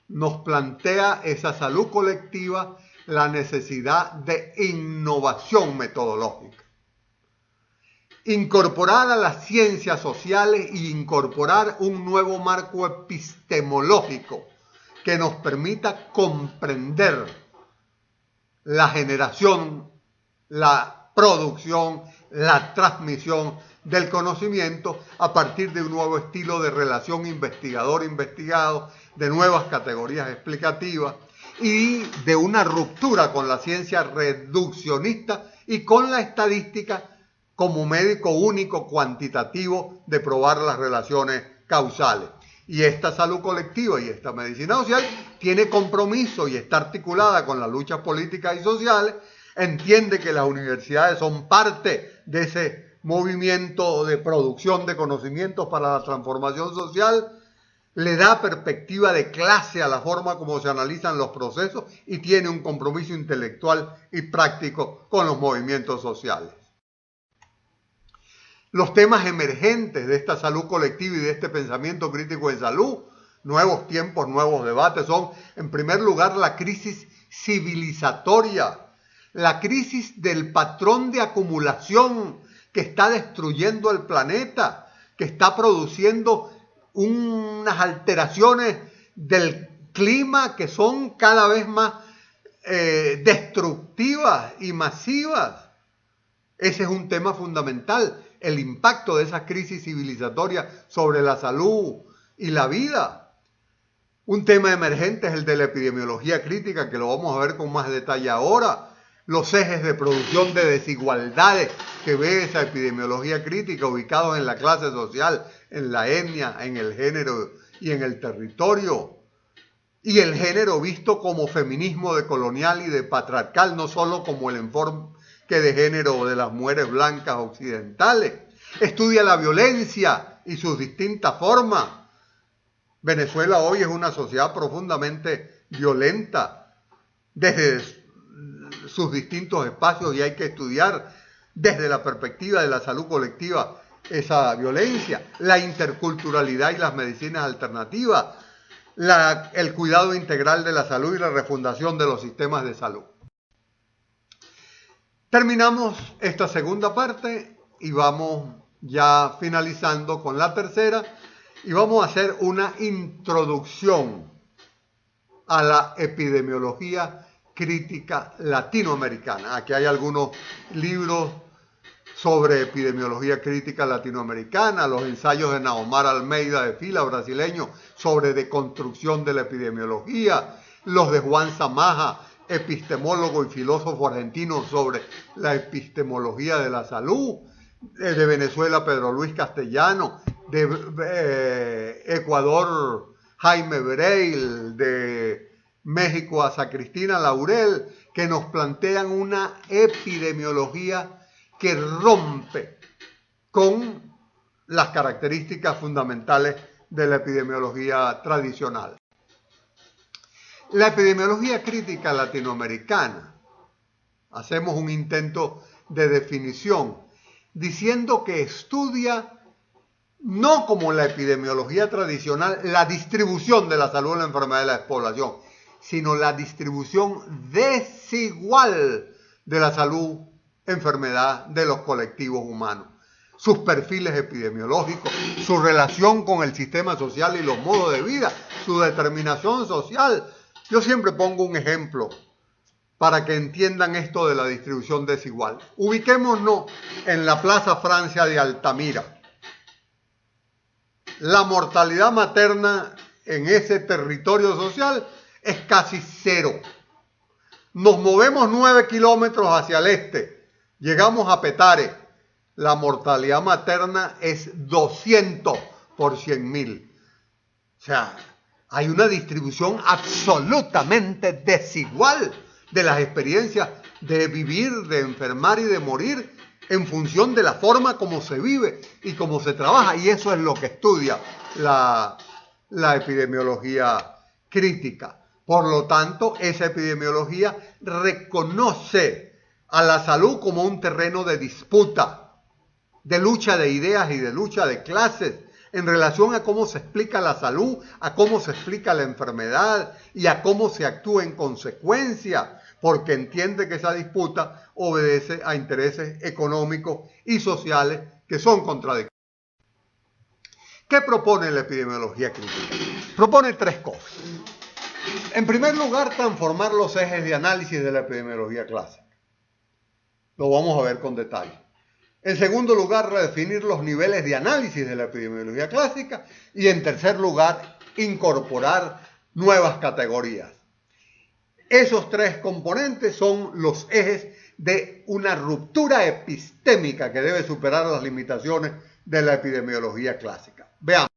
nos plantea esa salud colectiva la necesidad de innovación metodológica. Incorporar a las ciencias sociales e incorporar un nuevo marco epistemológico que nos permita comprender la generación, la producción, la transmisión del conocimiento a partir de un nuevo estilo de relación investigador-investigado, de nuevas categorías explicativas y de una ruptura con la ciencia reduccionista y con la estadística como médico único cuantitativo de probar las relaciones causales. Y esta salud colectiva y esta medicina social tiene compromiso y está articulada con las luchas políticas y sociales, entiende que las universidades son parte de ese movimiento de producción de conocimientos para la transformación social, le da perspectiva de clase a la forma como se analizan los procesos y tiene un compromiso intelectual y práctico con los movimientos sociales. Los temas emergentes de esta salud colectiva y de este pensamiento crítico en salud, nuevos tiempos, nuevos debates, son, en primer lugar, la crisis civilizatoria, la crisis del patrón de acumulación que está destruyendo el planeta, que está produciendo unas alteraciones del clima que son cada vez más destructivas y masivas. Ese es un tema fundamental, el impacto de esa crisis civilizatoria sobre la salud y la vida. Un tema emergente es el de la epidemiología crítica, que lo vamos a ver con más detalle ahora. Los ejes de producción de desigualdades que ve esa epidemiología crítica ubicados en la clase social, en la etnia, en el género y en el territorio. Y el género visto como feminismo decolonial y de patriarcal, no solo como el enfoque de género de las mujeres blancas occidentales. Estudia la violencia y sus distintas formas. Venezuela hoy es una sociedad profundamente violenta desde sus distintos espacios y hay que estudiar desde la perspectiva de la salud colectiva esa violencia, la interculturalidad y las medicinas alternativas, el cuidado integral de la salud y la refundación de los sistemas de salud. Terminamos esta segunda parte y vamos ya finalizando con la tercera y vamos a hacer una introducción a la epidemiología crítica latinoamericana. Aquí hay algunos libros sobre epidemiología crítica latinoamericana, los ensayos de Naomar Almeida de Fila, brasileño, sobre deconstrucción de la epidemiología, los de Juan Zamaja, epistemólogo y filósofo argentino, sobre la epistemología de la salud, de Venezuela Pedro Luis Castellano, de Ecuador Jaime Breil, de México a Cristina Laurel, que nos plantean una epidemiología que rompe con las características fundamentales de la epidemiología tradicional. La epidemiología crítica latinoamericana, hacemos un intento de definición, diciendo que estudia, no como la epidemiología tradicional, la distribución de la salud en la enfermedad de la población, sino la distribución desigual de la salud, enfermedad de los colectivos humanos, sus perfiles epidemiológicos, su relación con el sistema social y los modos de vida, su determinación social. Yo siempre pongo un ejemplo para que entiendan esto de la distribución desigual. Ubiquémonos en la Plaza Francia de Altamira. La mortalidad materna en ese territorio social es casi cero. Nos movemos 9 kilómetros hacia el este, llegamos a Petare, la mortalidad materna es 200 por 100.000. O sea, hay una distribución absolutamente desigual de las experiencias de vivir, de enfermar y de morir en función de la forma como se vive y cómo se trabaja. Y eso es lo que estudia la epidemiología crítica. Por lo tanto, esa epidemiología reconoce a la salud como un terreno de disputa, de lucha de ideas y de lucha de clases en relación a cómo se explica la salud, a cómo se explica la enfermedad y a cómo se actúa en consecuencia, porque entiende que esa disputa obedece a intereses económicos y sociales que son contradictorios. ¿Qué propone la epidemiología crítica? Propone 3 cosas. En primer lugar, transformar los ejes de análisis de la epidemiología clásica. Lo vamos a ver con detalle. En segundo lugar, redefinir los niveles de análisis de la epidemiología clásica. Y en tercer lugar, incorporar nuevas categorías. Esos 3 componentes son los ejes de una ruptura epistémica que debe superar las limitaciones de la epidemiología clásica. Veamos.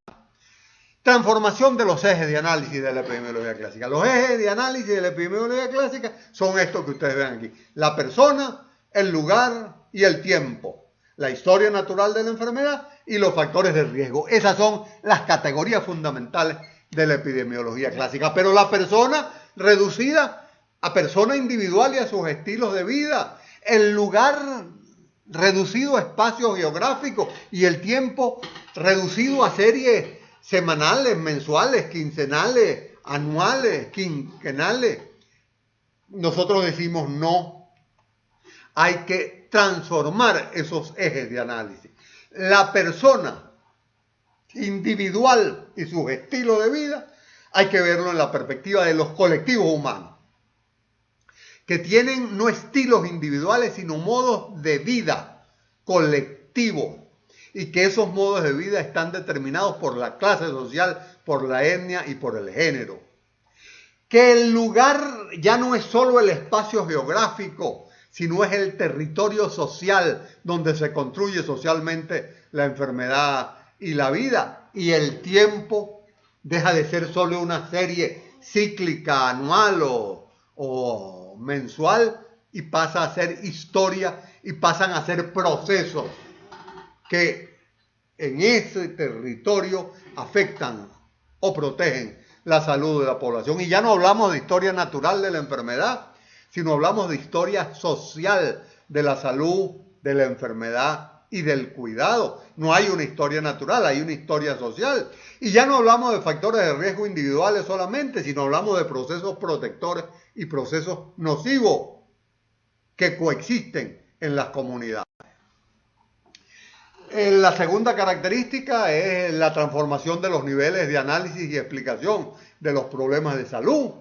Transformación de los ejes de análisis de la epidemiología clásica. Los ejes de análisis de la epidemiología clásica son estos que ustedes ven aquí. La persona, el lugar y el tiempo. La historia natural de la enfermedad y los factores de riesgo. Esas son las categorías fundamentales de la epidemiología clásica. Pero la persona reducida a persona individual y a sus estilos de vida. El lugar reducido a espacio geográfico y el tiempo reducido a series semanales, mensuales, quincenales, anuales, quinquenales. Nosotros decimos no. Hay que transformar esos ejes de análisis. La persona individual y sus estilos de vida hay que verlo en la perspectiva de los colectivos humanos, que tienen no estilos individuales, sino modos de vida colectivos, y que esos modos de vida están determinados por la clase social, por la etnia y por el género. Que el lugar ya no es solo el espacio geográfico, sino es el territorio social donde se construye socialmente la enfermedad y la vida. Y el tiempo deja de ser solo una serie cíclica, anual o mensual, y pasa a ser historia y pasan a ser procesos que en ese territorio afectan o protegen la salud de la población. Y ya no hablamos de historia natural de la enfermedad, sino hablamos de historia social de la salud, de la enfermedad y del cuidado. No hay una historia natural, hay una historia social. Y ya no hablamos de factores de riesgo individuales solamente, sino hablamos de procesos protectores y procesos nocivos que coexisten en las comunidades. La segunda característica es la transformación de los niveles de análisis y explicación de los problemas de salud.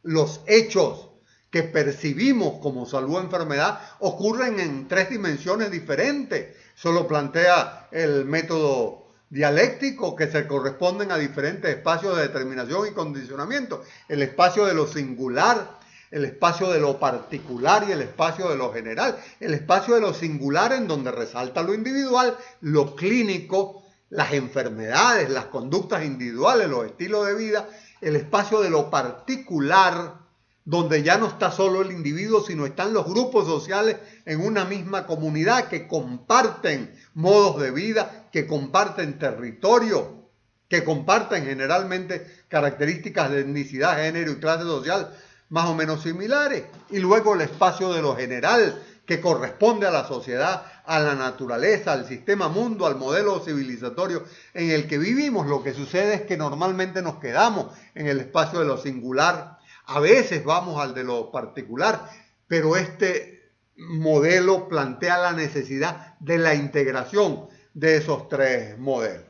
Los hechos que percibimos como salud o enfermedad ocurren en 3 dimensiones diferentes. Eso lo plantea el método dialéctico, que se corresponden a diferentes espacios de determinación y condicionamiento. El espacio de lo singular, el espacio de lo particular y el espacio de lo general. El espacio de lo singular, en donde resalta lo individual, lo clínico, las enfermedades, las conductas individuales, los estilos de vida. El espacio de lo particular, donde ya no está solo el individuo, sino están los grupos sociales en una misma comunidad que comparten modos de vida, que comparten territorio, que comparten generalmente características de etnicidad, género y clase social más o menos similares. Y luego el espacio de lo general, que corresponde a la sociedad, a la naturaleza, al sistema mundo, al modelo civilizatorio en el que vivimos. Lo que sucede es que normalmente nos quedamos en el espacio de lo singular. A veces vamos al de lo particular, pero este modelo plantea la necesidad de la integración de esos 3 modelos.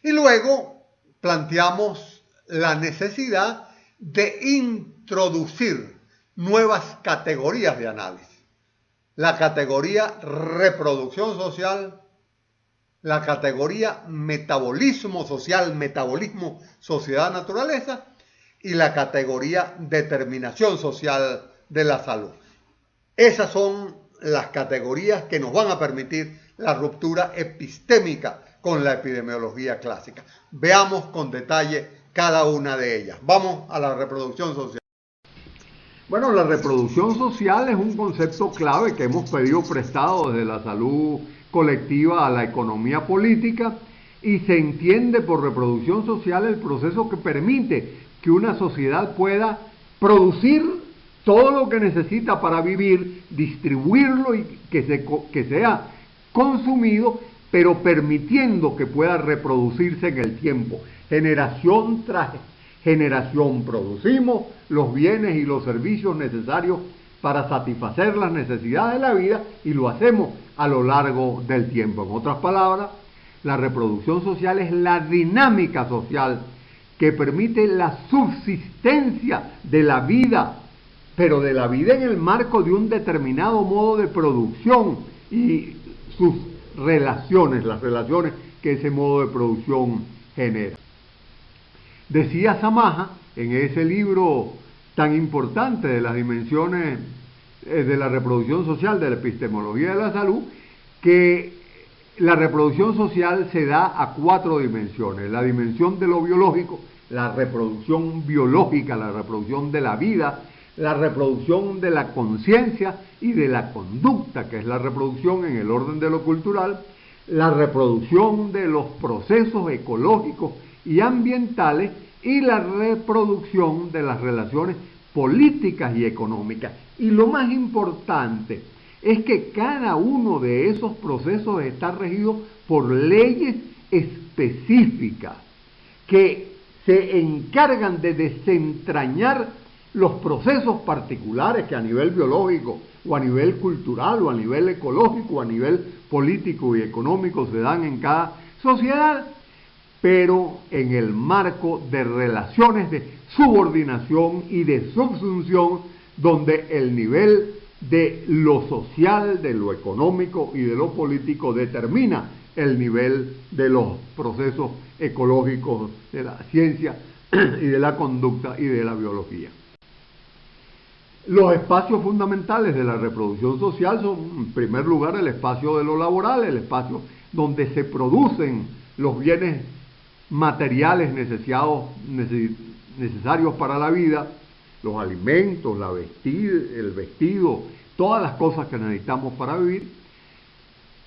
Y luego planteamos la necesidad de introducir nuevas categorías de análisis. La categoría reproducción social, la categoría metabolismo social, metabolismo, sociedad, naturaleza, y la categoría determinación social de la salud. Esas son las categorías que nos van a permitir la ruptura epistémica con la epidemiología clásica. Veamos con detalle cada una de ellas. Vamos a la reproducción social. Bueno, la reproducción social es un concepto clave que hemos pedido prestado desde la salud colectiva a la economía política, y se entiende por reproducción social el proceso que permite que una sociedad pueda producir todo lo que necesita para vivir, distribuirlo y que sea consumido, pero permitiendo que pueda reproducirse en el tiempo. Generación tras generación producimos los bienes y los servicios necesarios para satisfacer las necesidades de la vida, y lo hacemos a lo largo del tiempo. En otras palabras, la reproducción social es la dinámica social que permite la subsistencia de la vida, pero de la vida en el marco de un determinado modo de producción y sus relaciones, las relaciones que ese modo de producción genera. Decía Samaha, en ese libro tan importante de las dimensiones de la reproducción social, de la epistemología de la salud, que la reproducción social se da a 4 dimensiones. La dimensión de lo biológico, la reproducción biológica, la reproducción de la vida, la reproducción de la conciencia y de la conducta, que es la reproducción en el orden de lo cultural, la reproducción de los procesos ecológicos y ambientales, y la reproducción de las relaciones políticas y económicas. Y lo más importante es que cada uno de esos procesos está regido por leyes específicas que se encargan de desentrañar los procesos particulares que a nivel biológico o a nivel cultural o a nivel ecológico o a nivel político y económico se dan en cada sociedad, pero en el marco de relaciones de subordinación y de subsunción, donde el nivel de lo social, de lo económico y de lo político determina el nivel de los procesos ecológicos, de la ciencia y de la conducta y de la biología. Los espacios fundamentales de la reproducción social son, en primer lugar, el espacio de lo laboral, el espacio donde se producen los bienes materiales necesarios para la vida, los alimentos, el vestido, todas las cosas que necesitamos para vivir.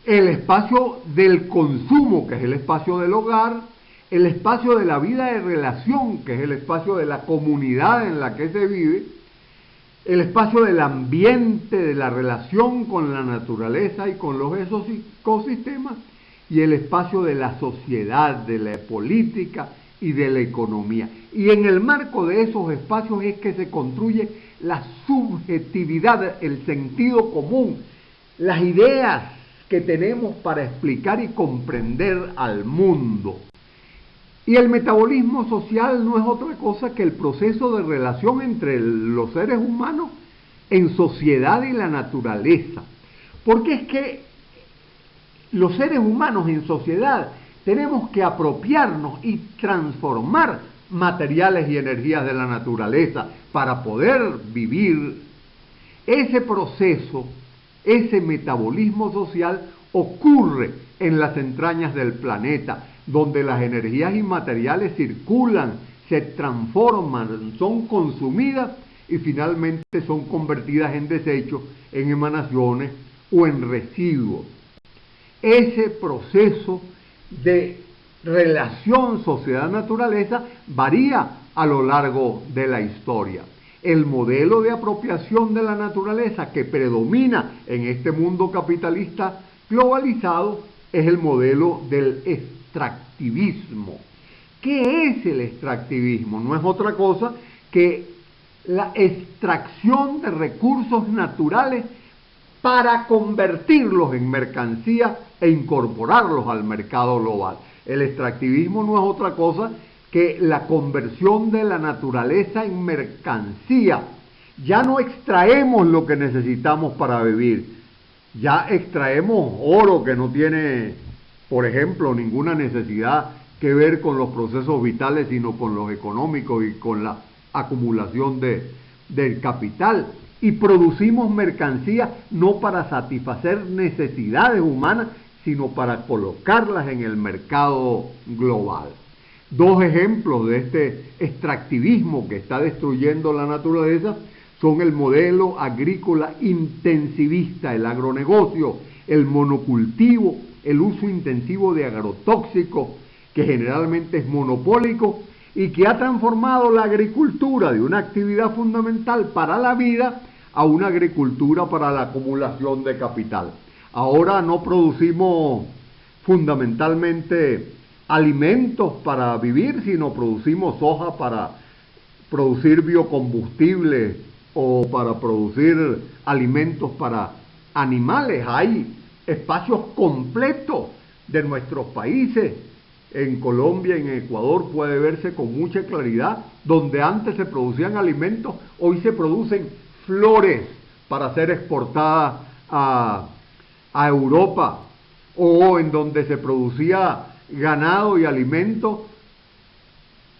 El espacio del consumo, que es el espacio del hogar, el espacio de la vida de relación, que es el espacio de la comunidad en la que se vive, el espacio del ambiente, de la relación con la naturaleza y con los ecosistemas, y el espacio de la sociedad, de la política y de la economía. Y en el marco de esos espacios es que se construye la subjetividad, el sentido común, las ideas que tenemos para explicar y comprender al mundo. Y el metabolismo social no es otra cosa que el proceso de relación entre los seres humanos en sociedad y la naturaleza. Porque es que los seres humanos en sociedad tenemos que apropiarnos y transformar materiales y energías de la naturaleza para poder vivir. Ese proceso, ese metabolismo social ocurre en las entrañas del planeta, donde las energías inmateriales circulan, se transforman, son consumidas y finalmente son convertidas en desechos, en emanaciones o en residuos. Ese proceso de relación sociedad-naturaleza varía a lo largo de la historia. El modelo de apropiación de la naturaleza que predomina en este mundo capitalista globalizado es el modelo del extractivismo. ¿Qué es el extractivismo? No es otra cosa que la extracción de recursos naturales para convertirlos en mercancía e incorporarlos al mercado global. El extractivismo no es otra cosa que la conversión de la naturaleza en mercancía. Ya no extraemos lo que necesitamos para vivir, ya extraemos oro que no tiene, por ejemplo, ninguna necesidad que ver con los procesos vitales, sino con los económicos y con la acumulación del capital. Y producimos mercancías no para satisfacer necesidades humanas, sino para colocarlas en el mercado global. Dos ejemplos de este extractivismo que está destruyendo la naturaleza son el modelo agrícola intensivista, el agronegocio, el monocultivo, el uso intensivo de agrotóxicos, que generalmente es monopólico y que ha transformado la agricultura de una actividad fundamental para la vida a una agricultura para la acumulación de capital. Ahora no producimos fundamentalmente alimentos para vivir, sino producimos soja para producir biocombustibles o para producir alimentos para animales. Hay espacios completos de nuestros países. En Colombia, en Ecuador puede verse con mucha claridad, donde antes se producían alimentos, hoy se producen flores para ser exportadas a Europa, o en donde se producía ganado y alimentos,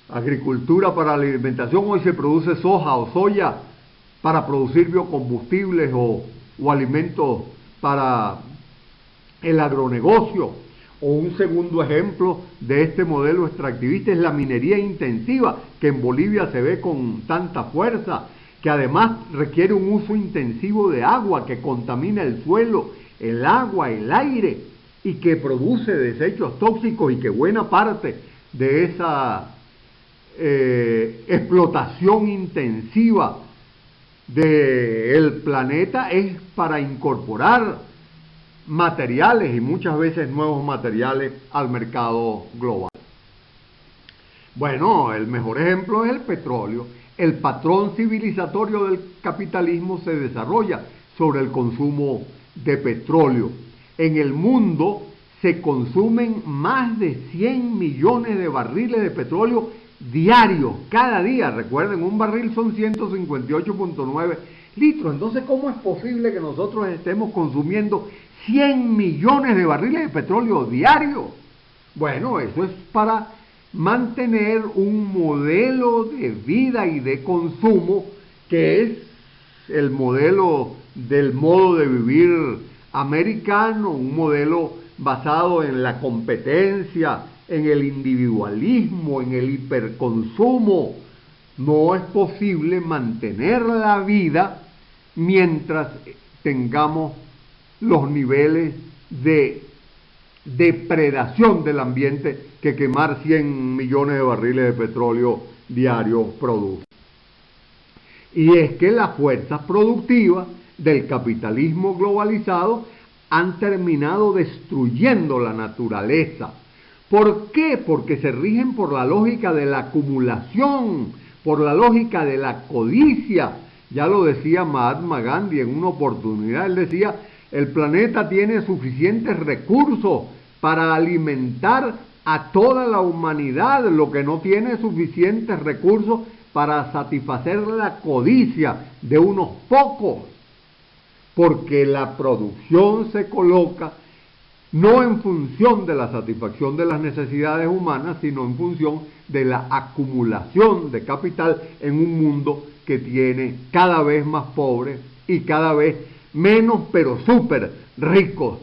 agricultura para la alimentación, hoy se produce soja o soya para producir biocombustibles o alimentos para el agronegocio. O un segundo ejemplo de este modelo extractivista es la minería intensiva, que en Bolivia se ve con tanta fuerza, que además requiere un uso intensivo de agua, que contamina el suelo, el agua, el aire, y que produce desechos tóxicos, y que buena parte de esa explotación intensiva del planeta es para incorporar materiales y muchas veces nuevos materiales al mercado global. Bueno, el mejor ejemplo es el petróleo. El patrón civilizatorio del capitalismo se desarrolla sobre el consumo de petróleo. En el mundo se consumen más de 100 millones de barriles de petróleo diarios, cada día. Recuerden, un barril son 158.9 litros. Entonces, ¿cómo es posible que nosotros estemos consumiendo 100 millones de barriles de petróleo diarios? Bueno, eso es para mantener un modelo de vida y de consumo que es el modelo del modo de vivir americano, un modelo basado en la competencia, en el individualismo, en el hiperconsumo. No es posible mantener la vida mientras tengamos los niveles de depredación del ambiente que quemar 100 millones de barriles de petróleo diarios produce. Y es que las fuerzas productivas del capitalismo globalizado han terminado destruyendo la naturaleza. ¿Por qué? Porque se rigen por la lógica de la acumulación, por la lógica de la codicia. Ya lo decía Mahatma Gandhi en una oportunidad, él decía: el planeta tiene suficientes recursos para alimentar a toda la humanidad, lo que no tiene suficientes recursos para satisfacer la codicia de unos pocos, porque la producción se coloca no en función de la satisfacción de las necesidades humanas, sino en función de la acumulación de capital en un mundo que tiene cada vez más pobres y cada vez menos, pero súper ricos,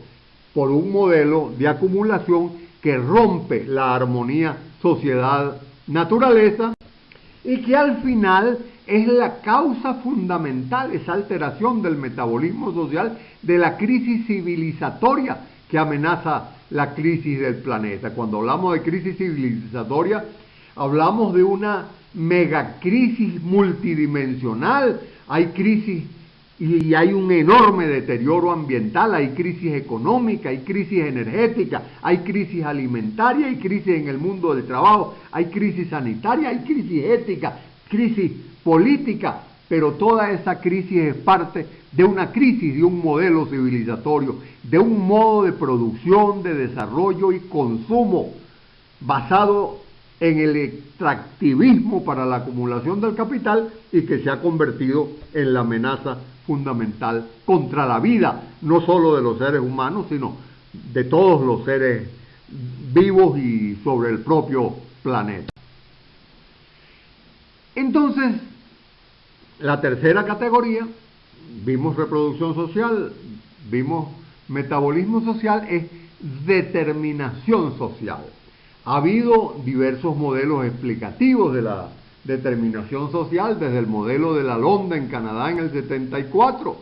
por un modelo de acumulación que rompe la armonía sociedad-naturaleza y que al final es la causa fundamental, esa alteración del metabolismo social, de la crisis civilizatoria que amenaza la crisis del planeta. Cuando hablamos de crisis civilizatoria, hablamos de una megacrisis multidimensional. Hay crisis y hay un enorme deterioro ambiental, hay crisis económica, hay crisis energética, hay crisis alimentaria, hay crisis en el mundo del trabajo, hay crisis sanitaria, hay crisis ética, crisis política, pero toda esa crisis es parte de una crisis de un modelo civilizatorio, de un modo de producción, de desarrollo y consumo basado en el extractivismo para la acumulación del capital y que se ha convertido en la amenaza fundamental contra la vida, no solo de los seres humanos, sino de todos los seres vivos y sobre el propio planeta. Entonces, la tercera categoría, vimos reproducción social, vimos metabolismo social, es determinación social. Ha habido diversos modelos explicativos de la determinación social, desde el modelo de Lalonde en Canadá en el 74,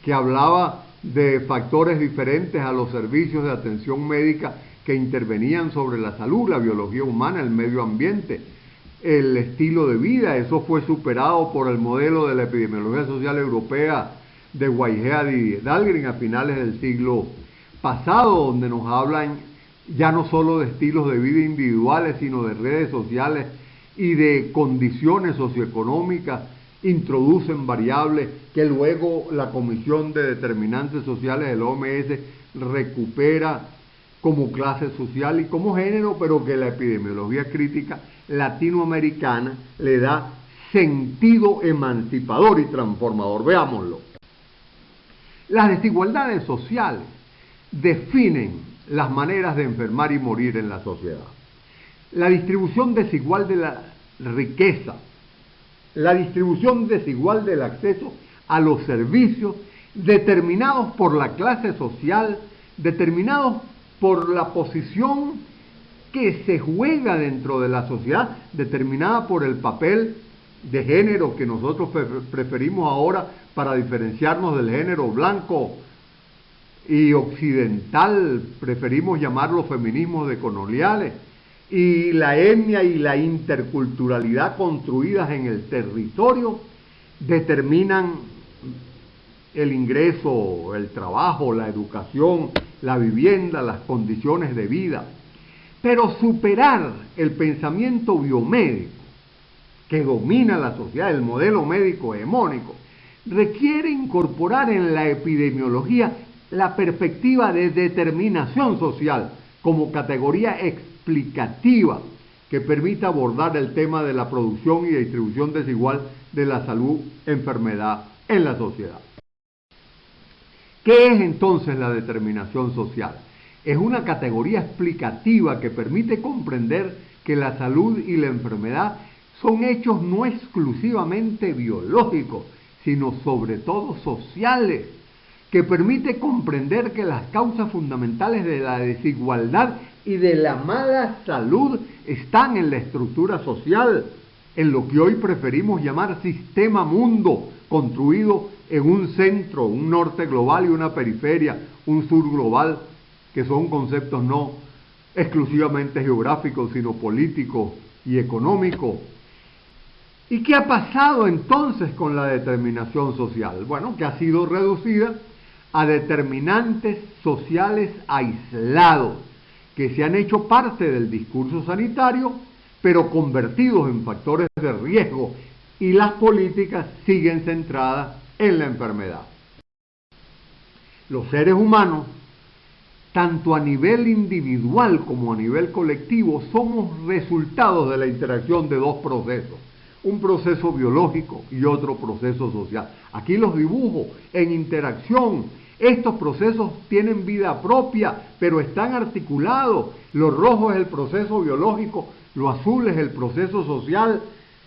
que hablaba de factores diferentes a los servicios de atención médica que intervenían sobre la salud, la biología humana, el medio ambiente, el estilo de vida. Eso fue superado por el modelo de la epidemiología social europea de Whitehead y Dahlgren a finales del siglo pasado, donde nos hablan ya no solo de estilos de vida individuales, sino de redes sociales y de condiciones socioeconómicas, introducen variables que luego la Comisión de Determinantes Sociales del OMS recupera como clase social y como género, pero que la epidemiología crítica latinoamericana le da sentido emancipador y transformador. Veámoslo. Las desigualdades sociales definen las maneras de enfermar y morir en la sociedad. La distribución desigual de la riqueza, la distribución desigual del acceso a los servicios determinados por la clase social, determinados por la posición que se juega dentro de la sociedad, determinada por el papel de género que nosotros preferimos ahora para diferenciarnos del género blanco y occidental, preferimos llamarlos feminismos decoloniales, y la etnia y la interculturalidad construidas en el territorio determinan el ingreso, el trabajo, la educación, la vivienda, las condiciones de vida. Pero superar el pensamiento biomédico que domina la sociedad, el modelo médico hegemónico, requiere incorporar en la epidemiología la perspectiva de determinación social como categoría explicativa que permita abordar el tema de la producción y distribución desigual de la salud-enfermedad en la sociedad. ¿Qué es entonces la determinación social? Es una categoría explicativa que permite comprender que la salud y la enfermedad son hechos no exclusivamente biológicos, sino sobre todo sociales, que permite comprender que las causas fundamentales de la desigualdad y de la mala salud están en la estructura social, en lo que hoy preferimos llamar sistema mundo, construido en un centro, un norte global y una periferia, un sur global, que son conceptos no exclusivamente geográficos, sino políticos y económicos. ¿Y qué ha pasado entonces con la determinación social? Bueno, que ha sido reducida a determinantes sociales aislados, que se han hecho parte del discurso sanitario, pero convertidos en factores de riesgo, y las políticas siguen centradas en la enfermedad. Los seres humanos tanto a nivel individual como a nivel colectivo, somos resultados de la interacción de dos procesos, un proceso biológico y otro proceso social. Aquí los dibujo en interacción. Estos procesos tienen vida propia, pero están articulados. Lo rojo es el proceso biológico, lo azul es el proceso social.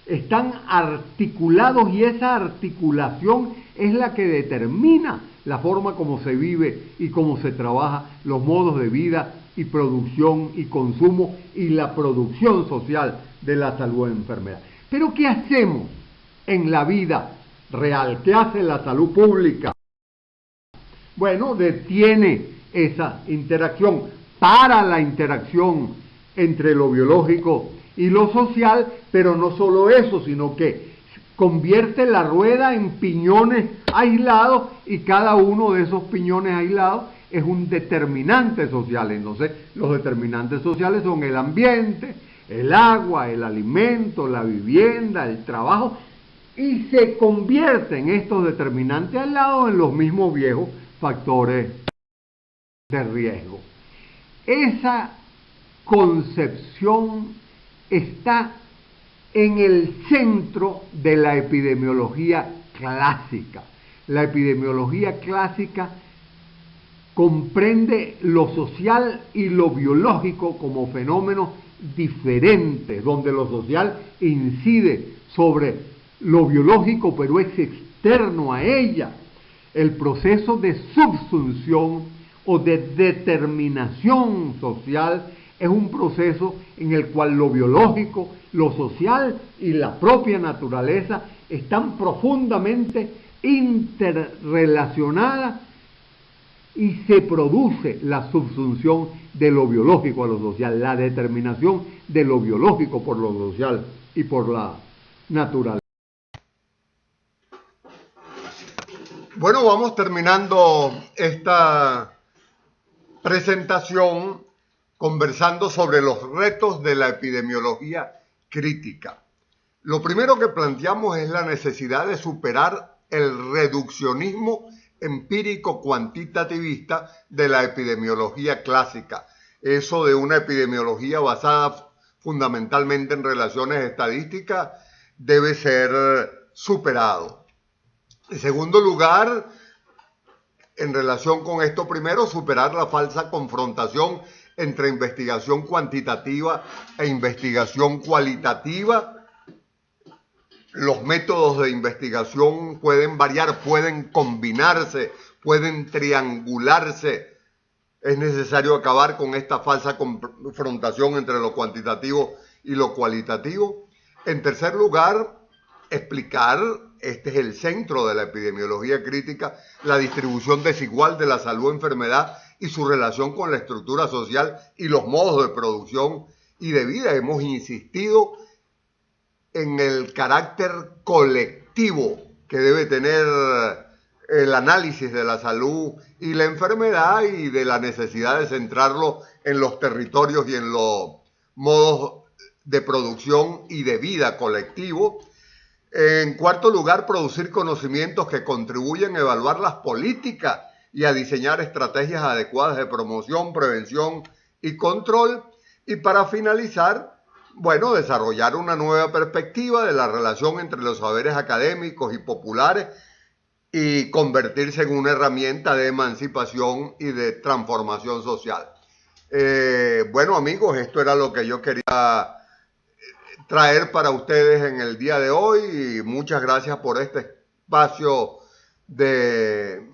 Están articulados y esa articulación es la que determina la forma como se vive y cómo se trabaja, los modos de vida y producción y consumo y la producción social de la salud en enfermedad. Pero ¿qué hacemos en la vida real? ¿Qué hace la salud pública? Bueno, detiene esa interacción, para la interacción entre lo biológico y lo social, pero no solo eso, sino que convierte la rueda en piñones aislados y cada uno de esos piñones aislados es un determinante social. Entonces, los determinantes sociales son el ambiente, el agua, el alimento, la vivienda, el trabajo, y se convierten estos determinantes aislados en los mismos viejos factores de riesgo. Esa concepción está en el centro de la epidemiología clásica. La epidemiología clásica comprende lo social y lo biológico como fenómenos diferentes, donde lo social incide sobre lo biológico, pero es externo a ella. El proceso de subsunción o de determinación social es un proceso en el cual lo biológico, lo social y la propia naturaleza están profundamente interrelacionadas y se produce la subsunción de lo biológico a lo social, la determinación de lo biológico por lo social y por la naturaleza. Bueno, vamos terminando esta presentación conversando sobre los retos de la epidemiología crítica. Lo primero que planteamos es la necesidad de superar el reduccionismo empírico cuantitativista de la epidemiología clásica. Eso de una epidemiología basada fundamentalmente en relaciones estadísticas debe ser superado. En segundo lugar, en relación con esto primero, superar la falsa confrontación entre investigación cuantitativa e investigación cualitativa. Los métodos de investigación pueden variar, pueden combinarse, pueden triangularse. Es necesario acabar con esta falsa confrontación entre lo cuantitativo y lo cualitativo. En tercer lugar, explicar, este es el centro de la epidemiología crítica, la distribución desigual de la salud-enfermedad y su relación con la estructura social y los modos de producción y de vida. Hemos insistido en el carácter colectivo que debe tener el análisis de la salud y la enfermedad y de la necesidad de centrarlo en los territorios y en los modos de producción y de vida colectivo. En cuarto lugar, producir conocimientos que contribuyen a evaluar las políticas y a diseñar estrategias adecuadas de promoción, prevención y control. Y para finalizar, bueno, desarrollar una nueva perspectiva de la relación entre los saberes académicos y populares y convertirse en una herramienta de emancipación y de transformación social. Bueno, amigos, esto era lo que yo quería traer para ustedes en el día de hoy y muchas gracias por este espacio de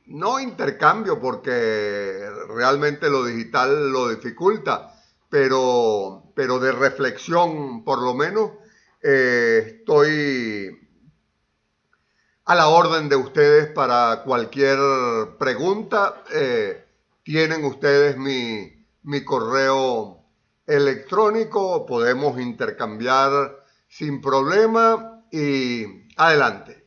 no intercambio porque realmente lo digital lo dificulta, pero de reflexión por lo menos. Estoy a la orden de ustedes para cualquier pregunta. Tienen ustedes mi correo electrónico, podemos intercambiar sin problema y adelante.